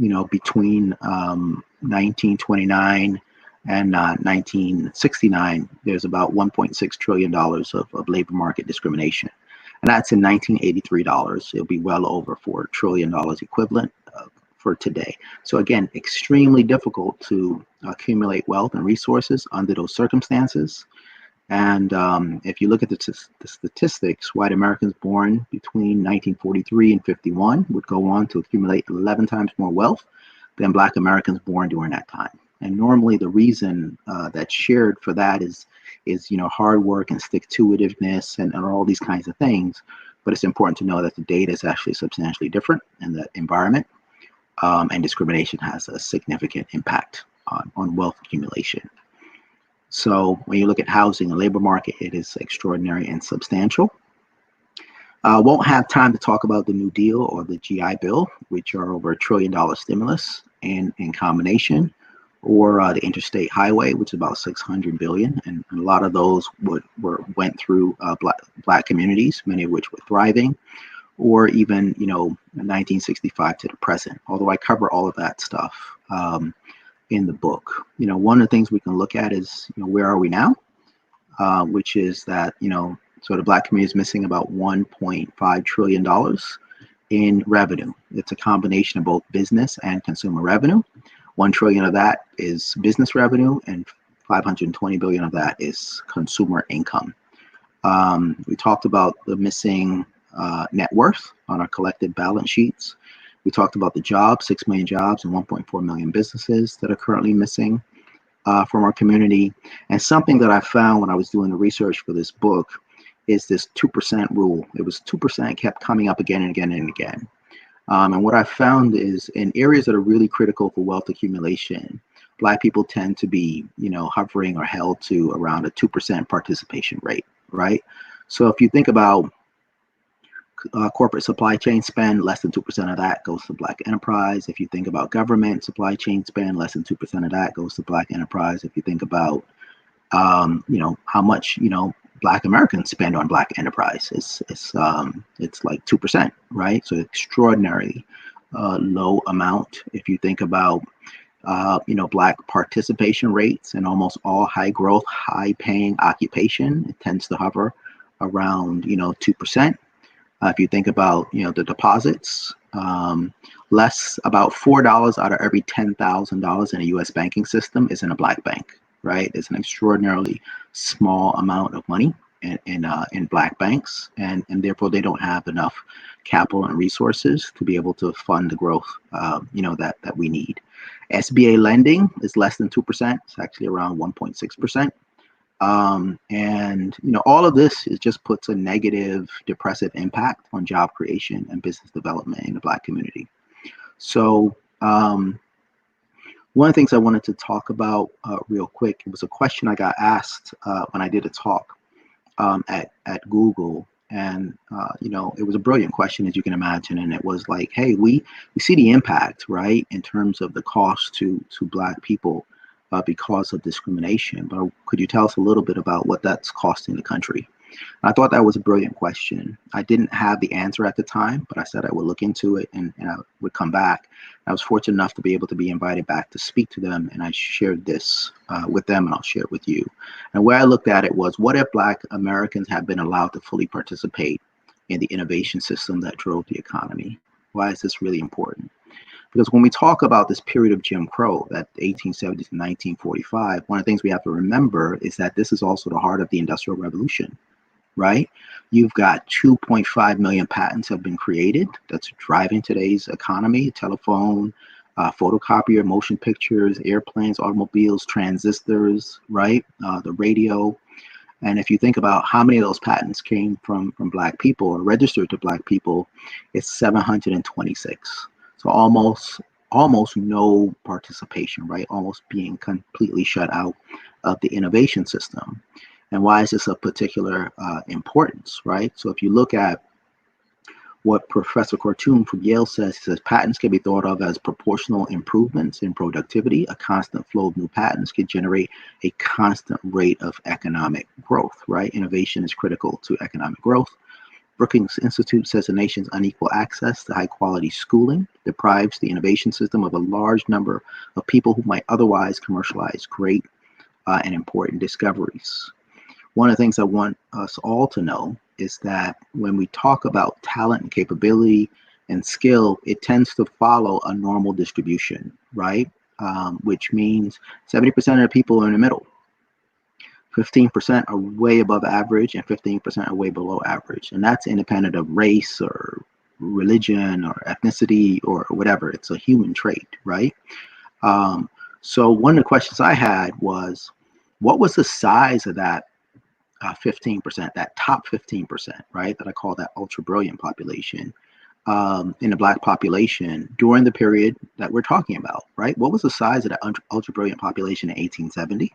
between 1929 and 1969, there's about $1.6 trillion of labor market discrimination. And that's in 1983 dollars. It'll be well over $4 trillion equivalent for today. So again, extremely difficult to accumulate wealth and resources under those circumstances. And if you look at the statistics, white Americans born between 1943 and 51 would go on to accumulate 11 times more wealth than Black Americans born during that time. And normally the reason that's shared for that is hard work and stick-to-itiveness and all these kinds of things. But it's important to know that the data is actually substantially different in the environment, and discrimination has a significant impact on wealth accumulation. So when you look at housing and labor market, it is extraordinary and substantial. Won't have time to talk about the New Deal or the GI Bill, which are over $1 trillion stimulus in combination, or the Interstate Highway, which is about $600 billion, and a lot of those went through Black communities, many of which were thriving, or even 1965 to the present. Although I cover all of that stuff in the book. One of the things we can look at is where are we now, which is that so the Black community is missing about $1.5 trillion in revenue. It's a combination of both business and consumer revenue. $1 trillion of that is business revenue, and $520 billion of that is consumer income. We talked about the missing net worth on our collective balance sheets. We talked about the jobs, 6 million jobs and 1.4 million businesses that are currently missing from our community. And something that I found when I was doing the research for this book is this 2% rule. It was 2% kept coming up again and again and again. And what I found is in areas that are really critical for wealth accumulation, Black people tend to be, hovering or held to around a 2% participation rate, right? So if you think about corporate supply chain spend, less than 2% of that goes to Black enterprise. If you think about government supply chain spend, less than 2% of that goes to Black enterprise. If you think about, how much, Black Americans spend on Black enterprise, it's like 2%, right? So extraordinarily low amount. If you think about, Black participation rates in almost all high growth, high paying occupation, it tends to hover around, 2%. If you think about, the deposits, less about $4 out of every $10,000 in a U.S. banking system is in a Black bank, right? It's an extraordinarily small amount of money in Black banks, and therefore they don't have enough capital and resources to be able to fund the growth, that we need. SBA lending is less than 2%. It's actually around 1.6%. And all of this just puts a negative, depressive impact on job creation and business development in the Black community. So one of the things I wanted to talk about real quick, it was a question I got asked when I did a talk at Google, and it was a brilliant question, as you can imagine, and it was like, hey, we see the impact, right, in terms of the cost to Black people because of discrimination, but could you tell us a little bit about what that's costing the country? I thought that was a brilliant question. I didn't have the answer at the time, but I said I would look into it, and I would come back. I was fortunate enough to be able to be invited back to speak to them, and I shared this with them, and I'll share it with you. And where I looked at it was, what if Black Americans had been allowed to fully participate in the innovation system that drove the economy? Why is this really important? Because when we talk about this period of Jim Crow, that 1870 to 1945, one of the things we have to remember is that this is also the heart of the Industrial Revolution, right? You've got 2.5 million patents have been created that's driving today's economy: telephone, photocopier, motion pictures, airplanes, automobiles, transistors, right? The radio. And if you think about how many of those patents came from Black people or registered to Black people, it's 726. So almost no participation, right? Almost being completely shut out of the innovation system. And why is this of particular importance, right? So if you look at what Professor Kortum from Yale says, he says patents can be thought of as proportional improvements in productivity. A constant flow of new patents can generate a constant rate of economic growth, right? Innovation is critical to economic growth. Brookings Institute says the nation's unequal access to high quality schooling deprives the innovation system of a large number of people who might otherwise commercialize great and important discoveries. One of the things I want us all to know is that when we talk about talent and capability and skill, it tends to follow a normal distribution, right? Which means 70% of the people are in the middle. 15% are way above average and 15% are way below average. And that's independent of race or religion or ethnicity or whatever. It's a human trait, right? So one of the questions I had was, what was the size of that 15%, that top 15%, right, that I call that ultra brilliant population in the Black population during the period that we're talking about, right? What was the size of that ultra brilliant population in 1870?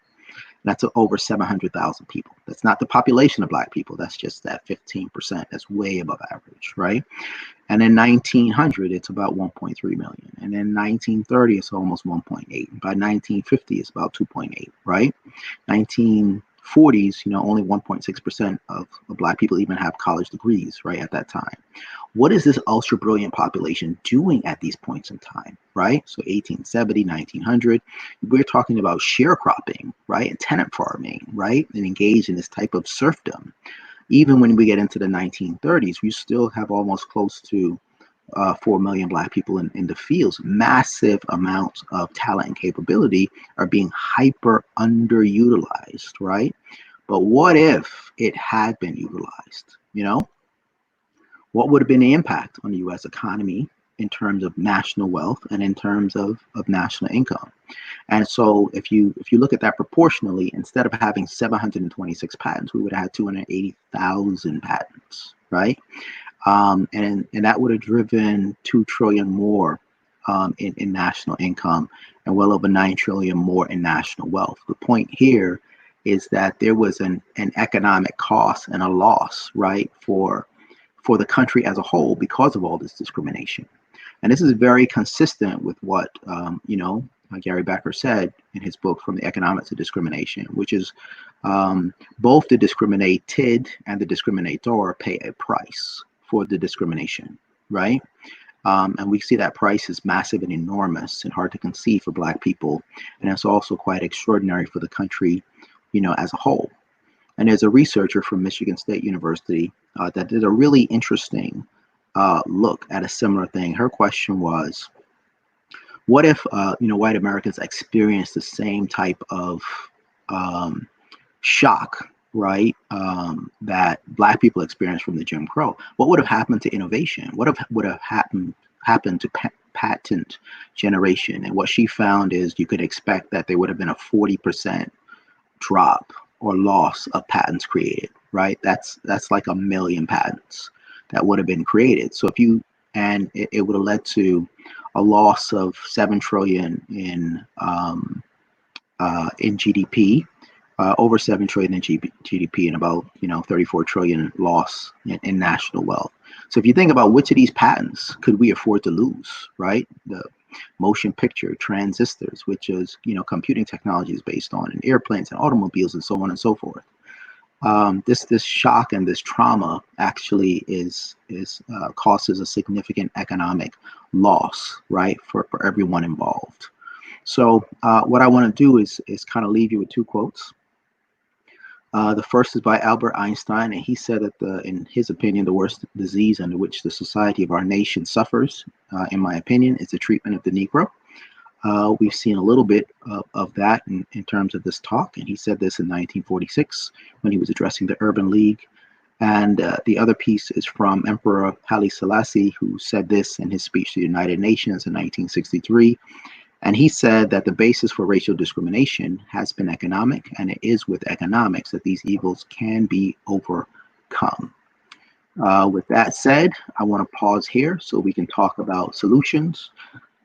That's over 700,000 people. That's not the population of Black people. That's just that 15%. That's way above average, right? And in 1900, it's about 1.3 million. And in 1930, it's almost 1.8. By 1950, it's about 2.8, right? 1940s, only 1.6% of Black people even have college degrees, right, at that time. What is this ultra brilliant population doing at these points in time, right? So 1870, 1900, we're talking about sharecropping, right, and tenant farming, right, and engaged in this type of serfdom. Even when we get into the 1930s, we still have almost close to 4 million Black people in the fields. Massive amounts of talent and capability are being hyper underutilized, right? But what if it had been utilized, What would have been the impact on the U.S. economy in terms of national wealth and in terms of national income? And so if you look at that proportionally, instead of having 726 patents, we would have had 280,000 patents, right? And that would have driven 2 trillion more in national income and well over 9 trillion more in national wealth. The point here is that there was an economic cost and a loss, right, for the country as a whole because of all this discrimination. And this is very consistent with what, Gary Becker said in his book, From the Economics of Discrimination, which is both the discriminated and the discriminator pay a price for the discrimination, right? And we see that price is massive and enormous and hard to conceive for Black people. And it's also quite extraordinary for the country, as a whole. And there's a researcher from Michigan State University that did a really interesting look at a similar thing. Her question was, what if, white Americans experienced the same type of shock, right, that Black people experienced from the Jim Crow? What would have happened to innovation? What would have happened to patent generation? And what she found is you could expect that there would have been a 40% drop or loss of patents created, right? That's like 1 million patents that would have been created. So it would have led to a loss of 7 trillion in GDP, over 7 trillion in GDP and about 34 trillion loss in national wealth. So if you think about which of these patents could we afford to lose, right? The motion picture, transistors, which is computing technology is based on, and airplanes and automobiles and so on and so forth. This shock and this trauma actually is causes a significant economic loss, right, for everyone involved. So what I want to do is kind of leave you with two quotes. The first is by Albert Einstein, and he said that in his opinion, the worst disease under which the society of our nation suffers, in my opinion, is the treatment of the Negro. We've seen a little bit of that in terms of this talk, and he said this in 1946 when he was addressing the Urban League. And the other piece is from Emperor Haile Selassie, who said this in his speech to the United Nations in 1963. And he said that the basis for racial discrimination has been economic, and it is with economics that these evils can be overcome. With that said, I want to pause here so we can talk about solutions,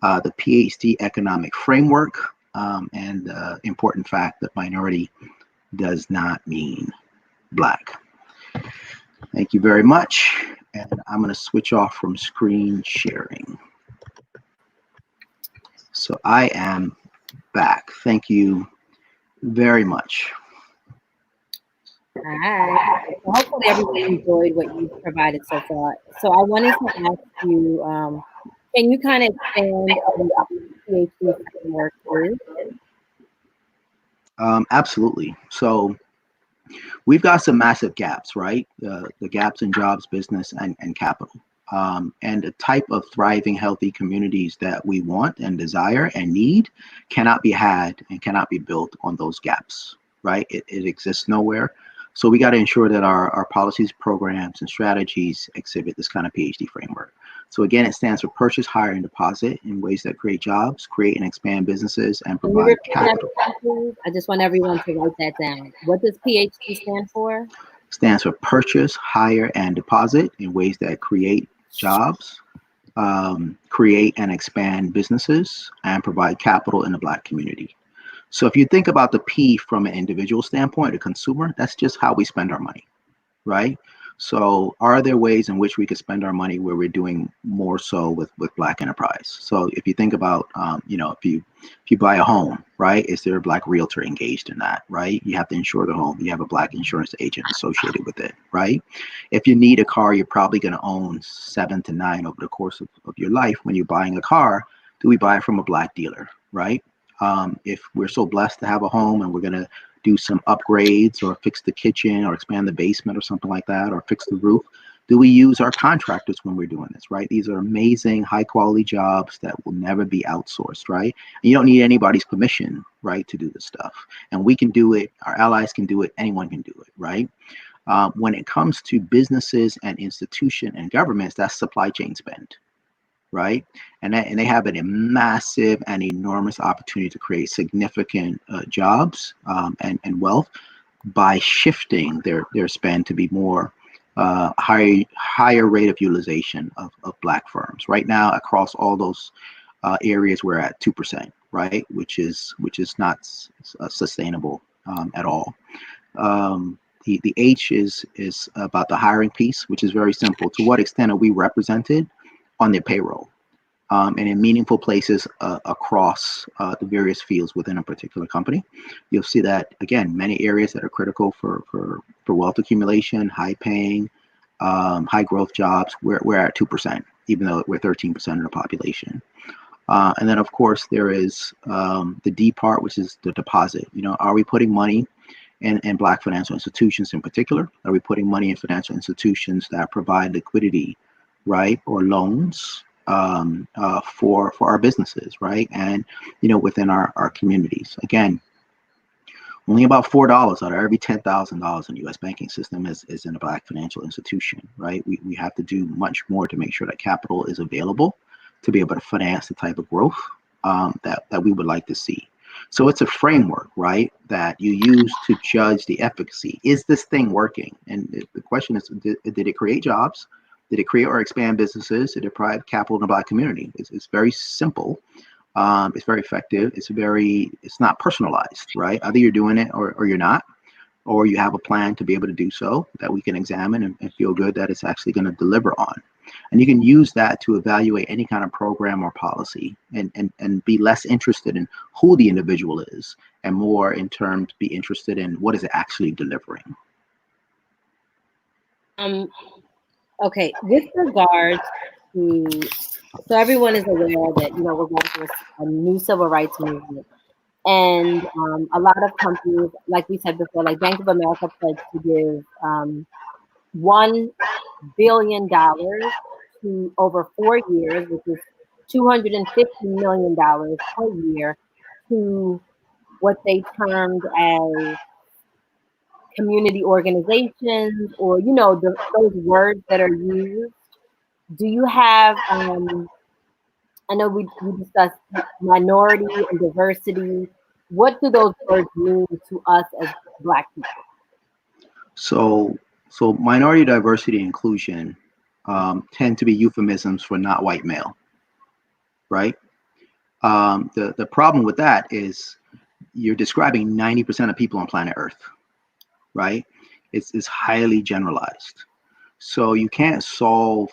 the PhD economic framework, and the important fact that minority does not mean Black. Thank you very much. And I'm going to switch off from screen sharing. So I am back. Thank you very much. All right. So hopefully everyone enjoyed what you provided so far. So I wanted to ask you, can you kind of expand on what the PhD framework is? Absolutely. So we've got some massive gaps, right? The gaps in jobs, business, and capital. And the type of thriving, healthy communities that we want and desire and need cannot be had and cannot be built on those gaps, right? It exists nowhere. So we got to ensure that our policies, programs, and strategies exhibit this kind of PhD framework. So again, it stands for purchase, hire, and deposit in ways that create jobs, create and expand businesses, and provide capital. I just want everyone to write that down. What does PhD stand for? Stands for purchase, hire, and deposit in ways that create jobs, create and expand businesses, and provide capital in the Black community. So if you think about the P from an individual standpoint, a consumer, that's just how we spend our money, right? So are there ways in which we could spend our money where we're doing more so with Black enterprise? So if you think about, if you buy a home, right, is there a Black realtor engaged in that, right? You have to insure the home. You have a Black insurance agent associated with it, right? If you need a car, you're probably going to own 7 to 9 over the course of your life. When you're buying a car, do we buy it from a Black dealer, right? If we're so blessed to have a home and we're going to do some upgrades or fix the kitchen or expand the basement or something like that, or fix the roof, do we use our contractors when we're doing this, right? These are amazing, high quality jobs that will never be outsourced, right? And you don't need anybody's permission, right, to do this stuff. And we can do it, our allies can do it, anyone can do it, right? When it comes to businesses and institutions and governments, that's supply chain spend, right? And they have a massive and enormous opportunity to create significant jobs and wealth by shifting their spend to be more higher rate of utilization of Black firms. Right now, across all those areas, we're at 2%, right? Which is not sustainable at all. The H is about the hiring piece, which is very simple. To what extent are we represented on their payroll and in meaningful places across the various fields within a particular company? You'll see that, again, many areas that are critical for wealth accumulation, high paying, high growth jobs, we're at 2%, even though we're 13% of the population. And then, of course, there is the D part, which is the deposit. Are we putting money in Black financial institutions in particular? Are we putting money in financial institutions that provide liquidity, right, or loans for our businesses, right, and within our communities? Again, only about $4 out of every $10,000 in the U.S. banking system is in a Black financial institution, right? We have to do much more to make sure that capital is available to be able to finance the type of growth that we would like to see. So it's a framework, right, that you use to judge the efficacy. Is this thing working? And the question is, did it create jobs? Did it create or expand businesses? Did it provide capital in the Black community? It's very simple. It's very effective. It's not personalized, right? Either you're doing it or you're not, or you have a plan to be able to do so that we can examine and feel good that it's actually going to deliver on. And you can use that to evaluate any kind of program or policy and be less interested in who the individual is and more in terms be interested in what is it actually delivering. Okay, with regards to, so everyone is aware that, we're going through a new civil rights movement. And a lot of companies, like we said before, like Bank of America pledged to give $1 billion to over 4 years, which is $250 million per year, to what they termed as community organizations, or those words that are used. Do you have? I know we discussed minority and diversity. What do those words mean to us as Black people? So minority, diversity, inclusion tend to be euphemisms for not white male, right? The problem with that is you're describing 90% of people on planet Earth, right? It's highly generalized. So you can't solve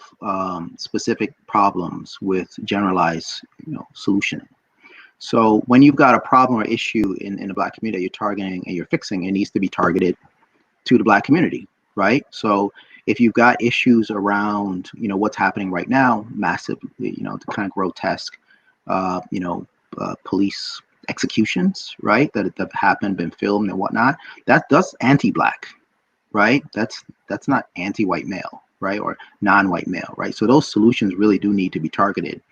specific problems with generalized, solutioning. So when you've got a problem or issue in the Black community that you're targeting and you're fixing, it needs to be targeted to the Black community, right? So if you've got issues around, what's happening right now, massive, the kind of grotesque, police executions, right, that have happened, been filmed and whatnot, that's anti-Black, right? That's not anti-white male, right, or non-white male, right? So those solutions really do need to be targeted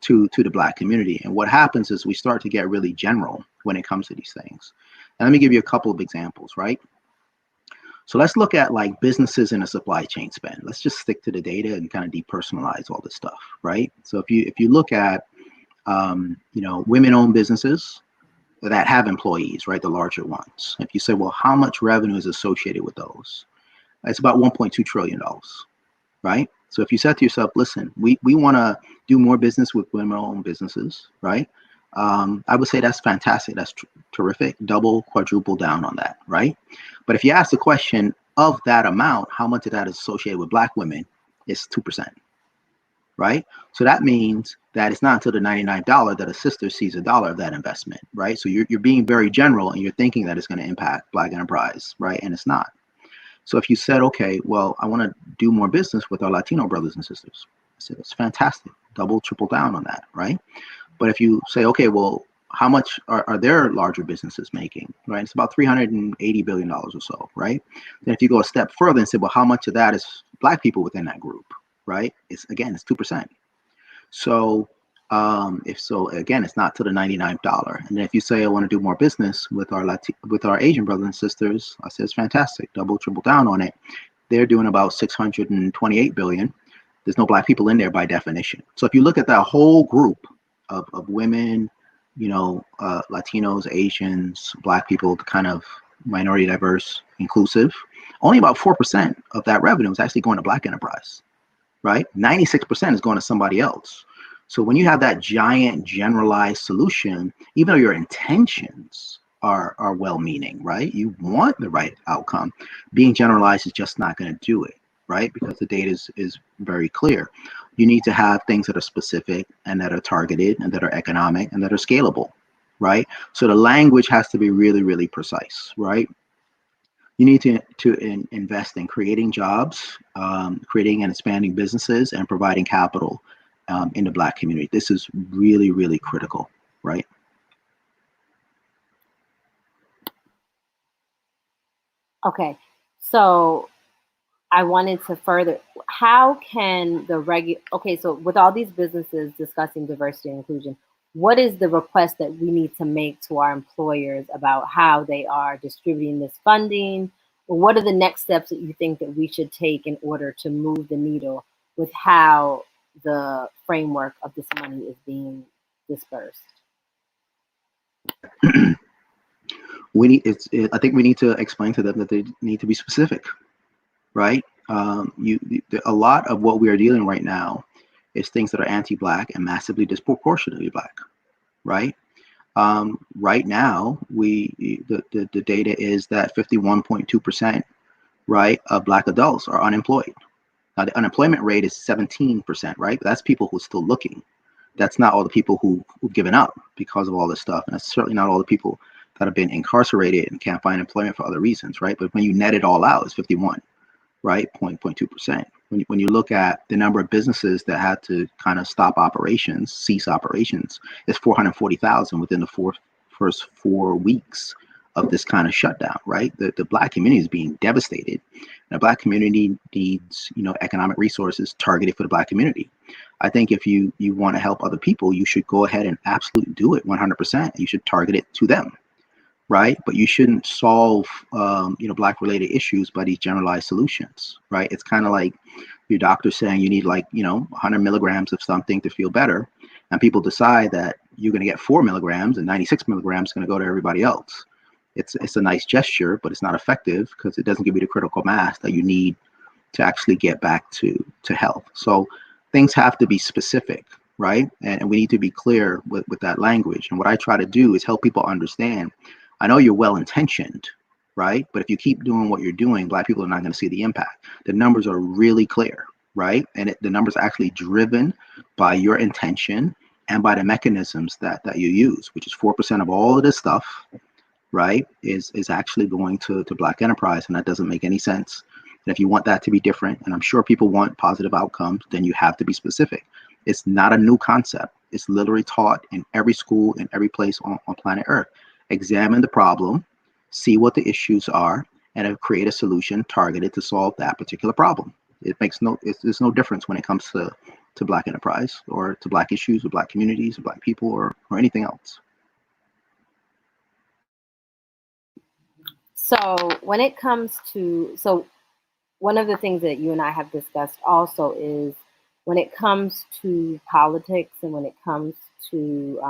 to the Black community. And what happens is we start to get really general when it comes to these things. And let me give you a couple of examples, right? So let's look at like businesses in a supply chain spend. Let's just stick to the data and kind of depersonalize all this stuff, right? So if you look at women-owned businesses that have employees, right, the larger ones. If you say, well, how much revenue is associated with those? It's about $1.2 trillion, right? So if you said to yourself, listen, we want to do more business with women-owned businesses, right? I would say that's fantastic. That's terrific. Double, quadruple down on that, right? But if you ask the question of that amount, how much of that is associated with Black women, it's 2%, right? So that means that it's not until the $99 that a sister sees $1 of that investment, right? So you're being very general and you're thinking that it's going to impact Black enterprise, right? And it's not. So if you said, okay, well, I want to do more business with our Latino brothers and sisters, I said, that's fantastic. Double, triple down on that, right? But if you say, okay, well, how much are their larger businesses making, right? It's about $380 billion or so, right? Then if you go a step further and say, well, how much of that is Black people within that group, right? It's 2%. So again, it's not to the $99. And then if you say, I want to do more business with our Asian brothers and sisters, I say it's fantastic. Double, triple down on it. They're doing about 628 billion. There's no Black people in there by definition. So if you look at that whole group of women, Latinos, Asians, Black people, the kind of minority, diverse, inclusive, only about 4% of that revenue is actually going to Black enterprise, right? 96% is going to somebody else. So when you have that giant generalized solution, even though your intentions are well-meaning, right? You want the right outcome. Being generalized is just not going to do it, right? Because the data is very clear. You need to have things that are specific and that are targeted and that are economic and that are scalable, right? So the language has to be really, really precise, right? You need to invest in creating jobs, creating and expanding businesses, and providing capital in the Black community. This is really, really critical, right? Okay, so I wanted to further, how can okay, so with all these businesses discussing diversity and inclusion, what is the request that we need to make to our employers about how they are distributing this funding? Or what are the next steps that you think that we should take in order to move the needle with how the framework of this money is being dispersed? I think we need to explain to them that they need to be specific, right? A lot of what we are dealing right now is things that are anti-Black and massively disproportionately Black, right? Right now, the data is that 51.2%, right, of Black adults are unemployed. Now, the unemployment rate is 17%, right? That's people who are still looking. That's not all the people who've given up because of all this stuff. And that's certainly not all the people that have been incarcerated and can't find employment for other reasons, right? But when you net it all out, it's 51, right? 0.2%. When you look at the number of businesses that had to kind of stop operations, cease operations, it's 440,000 within the first 4 weeks of this kind of shutdown, right? The Black community is being devastated. And the Black community needs, economic resources targeted for the Black community. I think if you want to help other people, you should go ahead and absolutely do it 100%. You should target it to them, right? But you shouldn't solve, Black-related issues by these generalized solutions, right? It's kind of like your doctor saying you need 100 milligrams of something to feel better, and people decide that you're going to get 4 milligrams and 96 milligrams is going to go to everybody else. It's a nice gesture, but it's not effective because it doesn't give you the critical mass that you need to actually get back to health. So things have to be specific, right? And we need to be clear with that language. And what I try to do is help people understand. I know you're well-intentioned, right? But if you keep doing what you're doing, Black people are not going to see the impact. The numbers are really clear, right? And the numbers are actually driven by your intention and by the mechanisms that you use, which is 4% of all of this stuff, right, is actually going to Black enterprise. And that doesn't make any sense. And if you want that to be different, and I'm sure people want positive outcomes, then you have to be specific. It's not a new concept. It's literally taught in every school, in every place on planet Earth. Examine the problem, see what the issues are, and create a solution targeted to solve that particular problem. There's no difference when it comes to Black enterprise or to Black issues or Black communities or Black people or anything else. So when it comes to, one of the things that you and I have discussed also is when it comes to politics and when it comes to,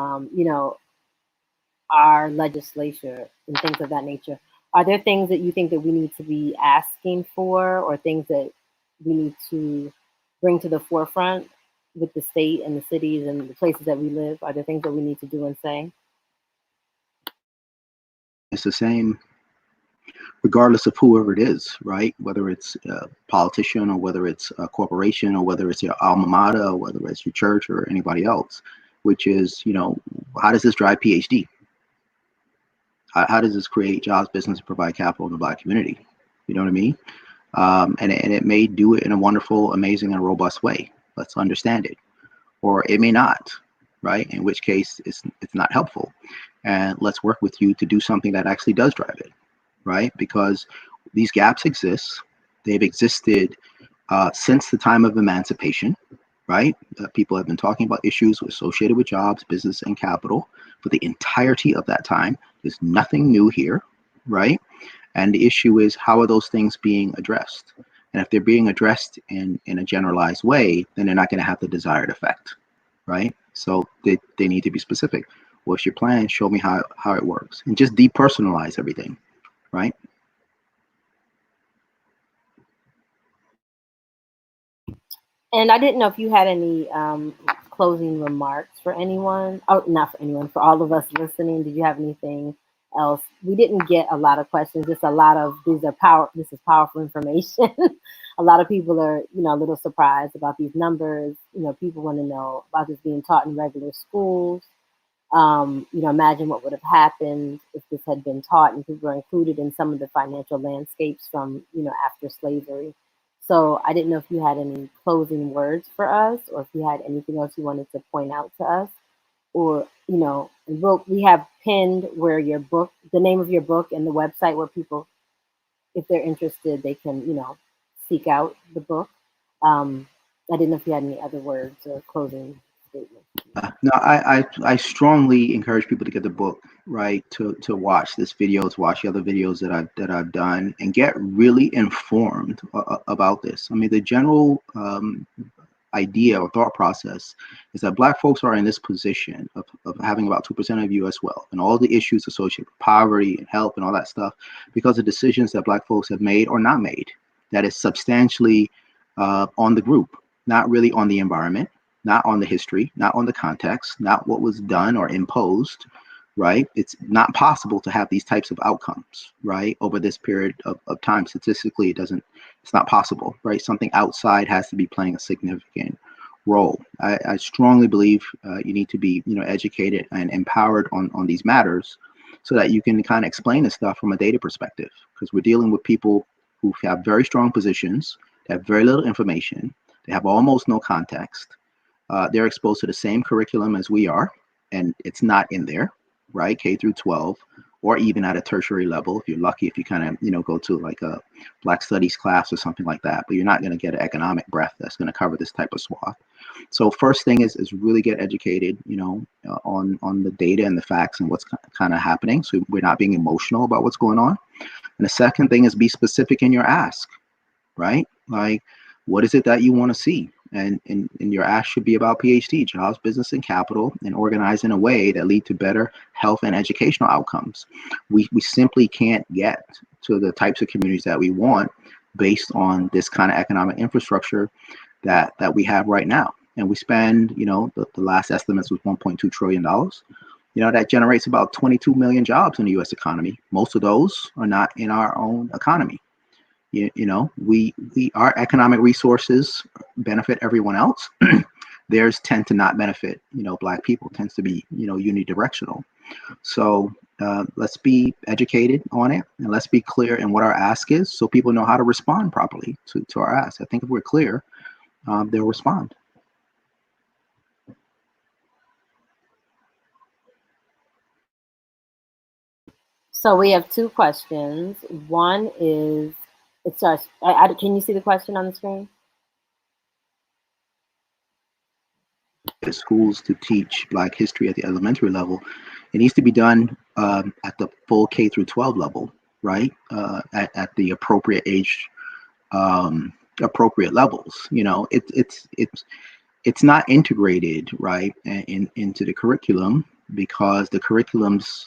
our legislature and things of that nature, are there things that you think that we need to be asking for or things that we need to bring to the forefront with the state and the cities and the places that we live? Are there things that we need to do and say? It's the same regardless of whoever it is, right? Whether it's a politician or whether it's a corporation or whether it's your alma mater or whether it's your church or anybody else, which is, how does this drive PhD? How does this create jobs, business, and provide capital in the Black community? You know what I mean? And it may do it in a wonderful, amazing, and robust way. Let's understand it. Or it may not, right? In which case it's not helpful. And let's work with you to do something that actually does drive it, right? Because these gaps exist. They've existed since the time of emancipation, right? People have been talking about issues associated with jobs, business, and capital for the entirety of that time. There's nothing new here, right? And the issue is, how are those things being addressed? And if they're being addressed in a generalized way, then they're not going to have the desired effect, right? So they need to be specific. What's your plan? Show me how it works. And just depersonalize everything, right? And I didn't know if you had any closing remarks for anyone. Oh, not for anyone, for all of us listening. Did you have anything else? We didn't get a lot of questions. Just a lot of this is powerful information. A lot of people are, a little surprised about these numbers. People want to know about this being taught in regular schools. Imagine what would have happened if this had been taught and people were included in some of the financial landscapes from, after slavery. So I didn't know if you had any closing words for us or if you had anything else you wanted to point out to us. Or, we have pinned where the name of your book and the website where people, if they're interested, they can, seek out the book. I didn't know if you had any other words or closing statements. No, I strongly encourage people to get the book, right? To watch this video, to watch the other videos that I've done, and get really informed about this. I mean, the general idea or thought process is that Black folks are in this position of having about 2% of U.S. wealth and all the issues associated with poverty and health and all that stuff because of decisions that Black folks have made or not made that is substantially on the group, not really on the environment, not on the history, not on the context, not what was done or imposed, right? It's not possible to have these types of outcomes, right? Over this period of time, statistically, it's not possible, right? Something outside has to be playing a significant role. I strongly believe you need to be, educated and empowered on these matters so that you can kind of explain this stuff from a data perspective, because we're dealing with people who have very strong positions, they have very little information, they have almost no context. They're exposed to the same curriculum as we are, and it's not in there, right? K through 12, or even at a tertiary level, if you're lucky, if you kind of, go to like a Black Studies class or something like that, but you're not going to get an economic breadth that's going to cover this type of swath. So first thing is really get educated, on the data and the facts and what's kind of happening. So we're not being emotional about what's going on. And the second thing is be specific in your ask, right? Like, what is it that you want to see? And your ask should be about PhD, jobs, business, and capital, and organized in a way that lead to better health and educational outcomes. We simply can't get to the types of communities that we want based on this kind of economic infrastructure that we have right now. And we spend, the last estimates was $1.2 trillion. That generates about 22 million jobs in the U.S. economy. Most of those are not in our own economy. Our economic resources benefit everyone else. Theirs tend to not benefit, Black people, tends to be, unidirectional. So let's be educated on it, and let's be clear in what our ask is so people know how to respond properly to our ask. I think if we're clear, they'll respond. So we have two questions. One is, it starts, can you see the question on the screen? Schools to teach Black history at the elementary level, it needs to be done at the full K through 12 level, right? At the appropriate age, appropriate levels. It's not integrated, right, into the curriculum, because the curriculums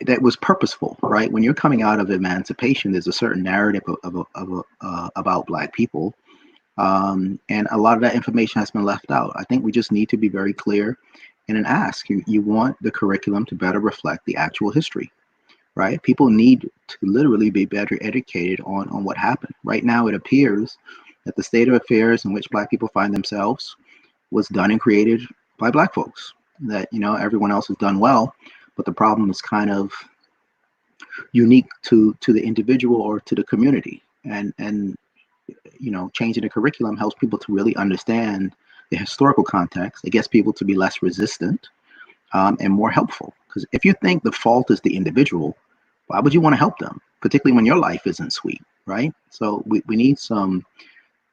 that was purposeful, right? When you're coming out of emancipation, there's a certain narrative about Black people. And a lot of that information has been left out. I think we just need to be very clear in an ask. You want the curriculum to better reflect the actual history, right? People need to literally be better educated on what happened. Right now, it appears that the state of affairs in which Black people find themselves was done and created by Black folks. That, everyone else has done well, but the problem is kind of unique to the individual or to the community. And changing the curriculum helps people to really understand the historical context. It gets people to be less resistant and more helpful. Because if you think the fault is the individual, why would you want to help them, particularly when your life isn't sweet, right? So we need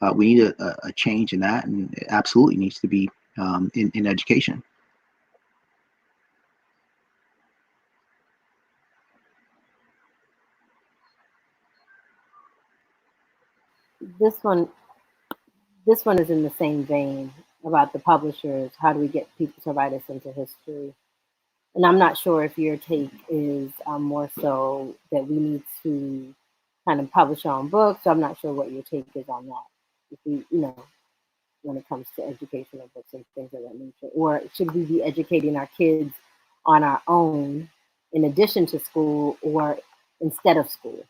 a change in that, and it absolutely needs to be in education. This one is in the same vein about the publishers. How do we get people to write us into history? And I'm not sure if your take is more so that we need to kind of publish our own books. So I'm not sure what your take is on that. If we, when it comes to educational books and things of that nature, or should we be educating our kids on our own in addition to school or instead of school?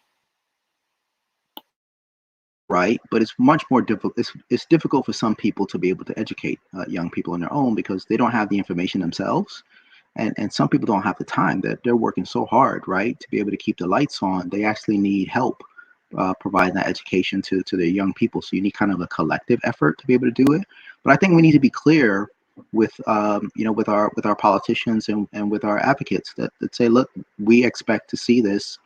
Right, but it's much more difficult. It's difficult for some people to be able to educate young people on their own because they don't have the information themselves, and some people don't have the time. That they're working so hard, right, to be able to keep the lights on. They actually need help providing that education to their young people. So you need kind of a collective effort to be able to do it. But I think we need to be clear with with our politicians and with our advocates that say, look, we expect to see this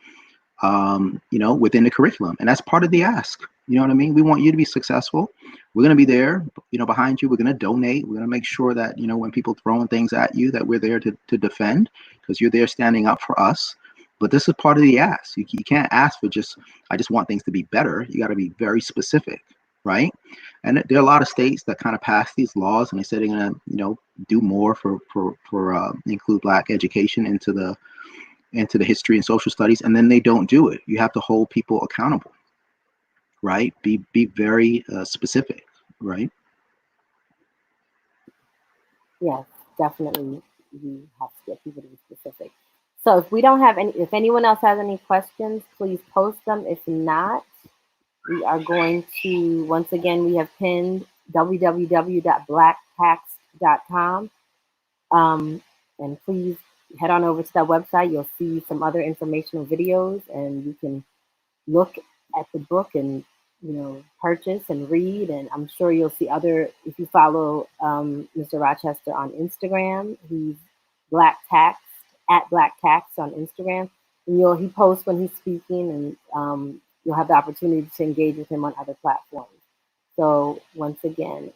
within the curriculum, and that's part of the ask. You know what I mean? We want you to be successful. We're going to be there, behind you. We're going to donate. We're going to make sure that, when people throwing things at you, that we're there to defend, because you're there standing up for us. But this is part of the ask. You can't ask for I just want things to be better. You got to be very specific, right? And there are a lot of states that kind of pass these laws, and they say they're going to, do more for include Black education into the history and social studies, and then they don't do it. You have to hold people accountable, right? Be very specific, right? Yes, definitely. We have to get people to be specific. So if we don't have any, if anyone else has any questions, please post them. If not, we are going to, once again, we have pinned www.blackhacks.com. And please head on over to that website. You'll see some other informational videos, and you can look at the book and purchase and read. And I'm sure you'll see other, if you follow Mr. Rochester on Instagram, he's Black Tax at Black Tax on Instagram, and he posts when he's speaking, and you'll have the opportunity to engage with him on other platforms. So once again,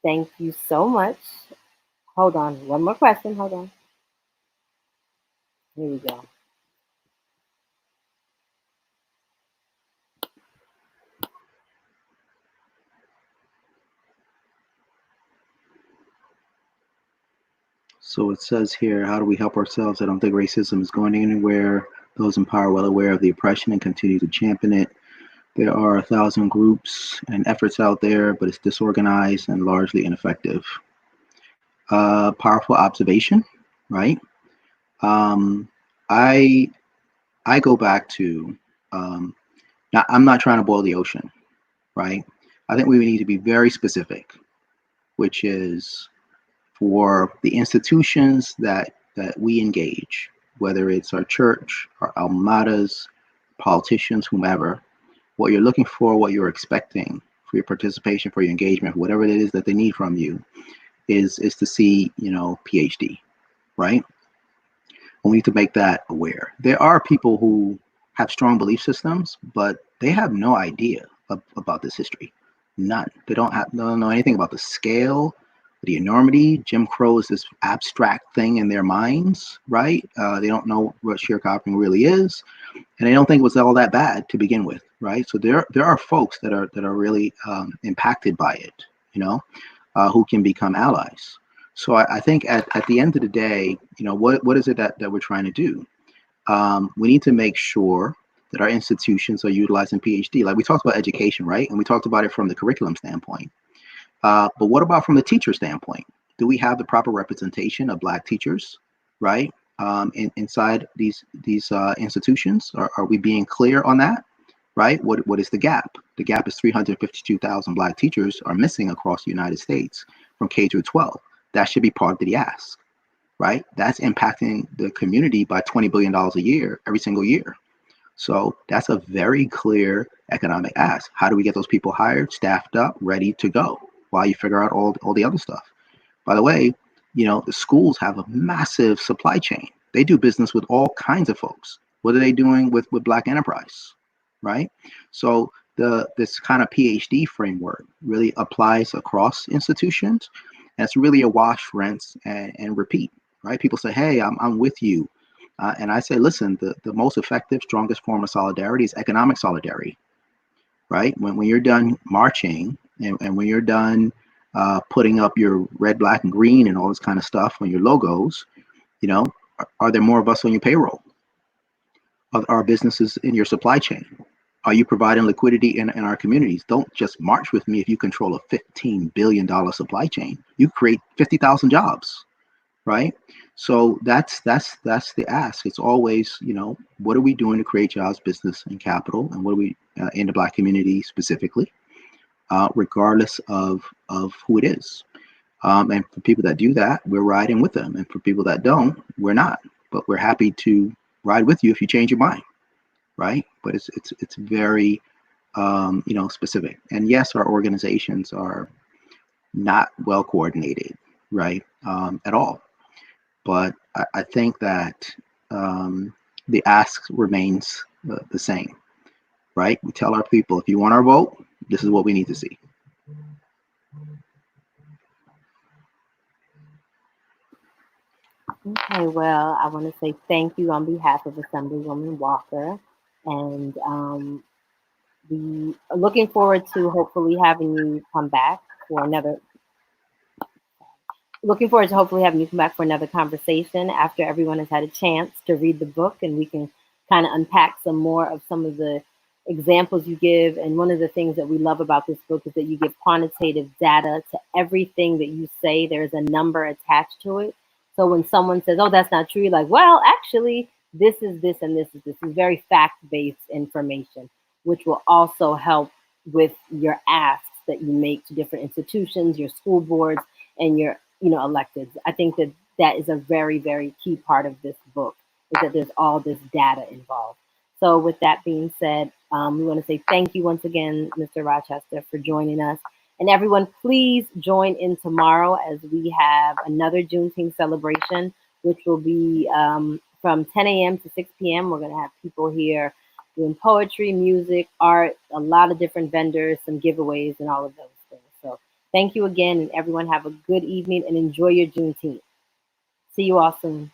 thank you so much. Hold on, one more question. Hold on. Here we go. So it says here, how do we help ourselves? I don't think racism is going anywhere. Those in power are well aware of the oppression and continue to champion it. There are 1,000 groups and efforts out there, but it's disorganized and largely ineffective. Powerful observation, right? I go back to, I'm not trying to boil the ocean, right? I think we need to be very specific, which is for the institutions that we engage, whether it's our church, our alma maters, politicians, whomever, what you're looking for, what you're expecting for your participation, for your engagement, whatever it is that they need from you, is to see, PhD, right? We need to make that aware. There are people who have strong belief systems, but they have no idea about this history. None. They don't know anything about the scale, the enormity. Jim Crow is this abstract thing in their minds, right? They don't know what sharecropping really is, and they don't think it was all that bad to begin with, right? So there are folks that are really impacted by it, who can become allies. So I think at the end of the day, what is it that we're trying to do? We need to make sure that our institutions are utilizing PhD. Like we talked about education, right? And we talked about it from the curriculum standpoint. But what about from the teacher standpoint? Do we have the proper representation of Black teachers, right? Inside these institutions? Are we being clear on that? Right? What is the gap? The gap is 352,000 Black teachers are missing across the United States from K through 12. That should be part of the ask, right? That's impacting the community by $20 billion a year, every single year. So that's a very clear economic ask. How do we get those people hired, staffed up, ready to go while you figure out all the other stuff? By the way, the schools have a massive supply chain. They do business with all kinds of folks. What are they doing with Black enterprise, right? So this kind of PhD framework really applies across institutions. And it's really a wash, rinse, and repeat, right? People say, hey, I'm with you. And I say, listen, the most effective, strongest form of solidarity is economic solidarity, right? When you're done marching and when you're done putting up your red, black, and green and all this kind of stuff on your logos, are there more of us on your payroll? Are businesses in your supply chain? Are you providing liquidity in our communities? Don't just march with me if you control a $15 billion supply chain. You create 50,000 jobs, right? So that's the ask. It's always, what are we doing to create jobs, business, and capital, and what are we in the Black community specifically, regardless of who it is. And for people that do that, we're riding with them, and for people that don't, we're not. But we're happy to ride with you if you change your mind, right? But it's very specific. And yes, our organizations are not well coordinated, right, at all. But I think that the ask remains the same, right? We tell our people, if you want our vote, this is what we need to see. Okay, well, I want to say thank you on behalf of Assemblywoman Walker, and we are looking forward to hopefully having you come back for another. Looking forward to hopefully having you come back for another conversation after everyone has had a chance to read the book, and we can kind of unpack some more of some of the examples you give. And one of the things that we love about this book is that you give quantitative data to everything that you say. There's a number attached to it. So when someone says, oh, that's not true, you're like, well, actually, this is this and this is this. It's very fact based information, which will also help with your asks that you make to different institutions, your school boards, and your electeds. I think that that is a very, very key part of this book, is that there's all this data involved. So with that being said, we want to say thank you once again, Mr. Rochester, for joining us. And everyone, please join in tomorrow as we have another Juneteenth celebration, which will be from 10 a.m. to 6 p.m. We're going to have people here doing poetry, music, art, a lot of different vendors, some giveaways, and all of those things. So thank you again, and everyone have a good evening and enjoy your Juneteenth. See you all soon.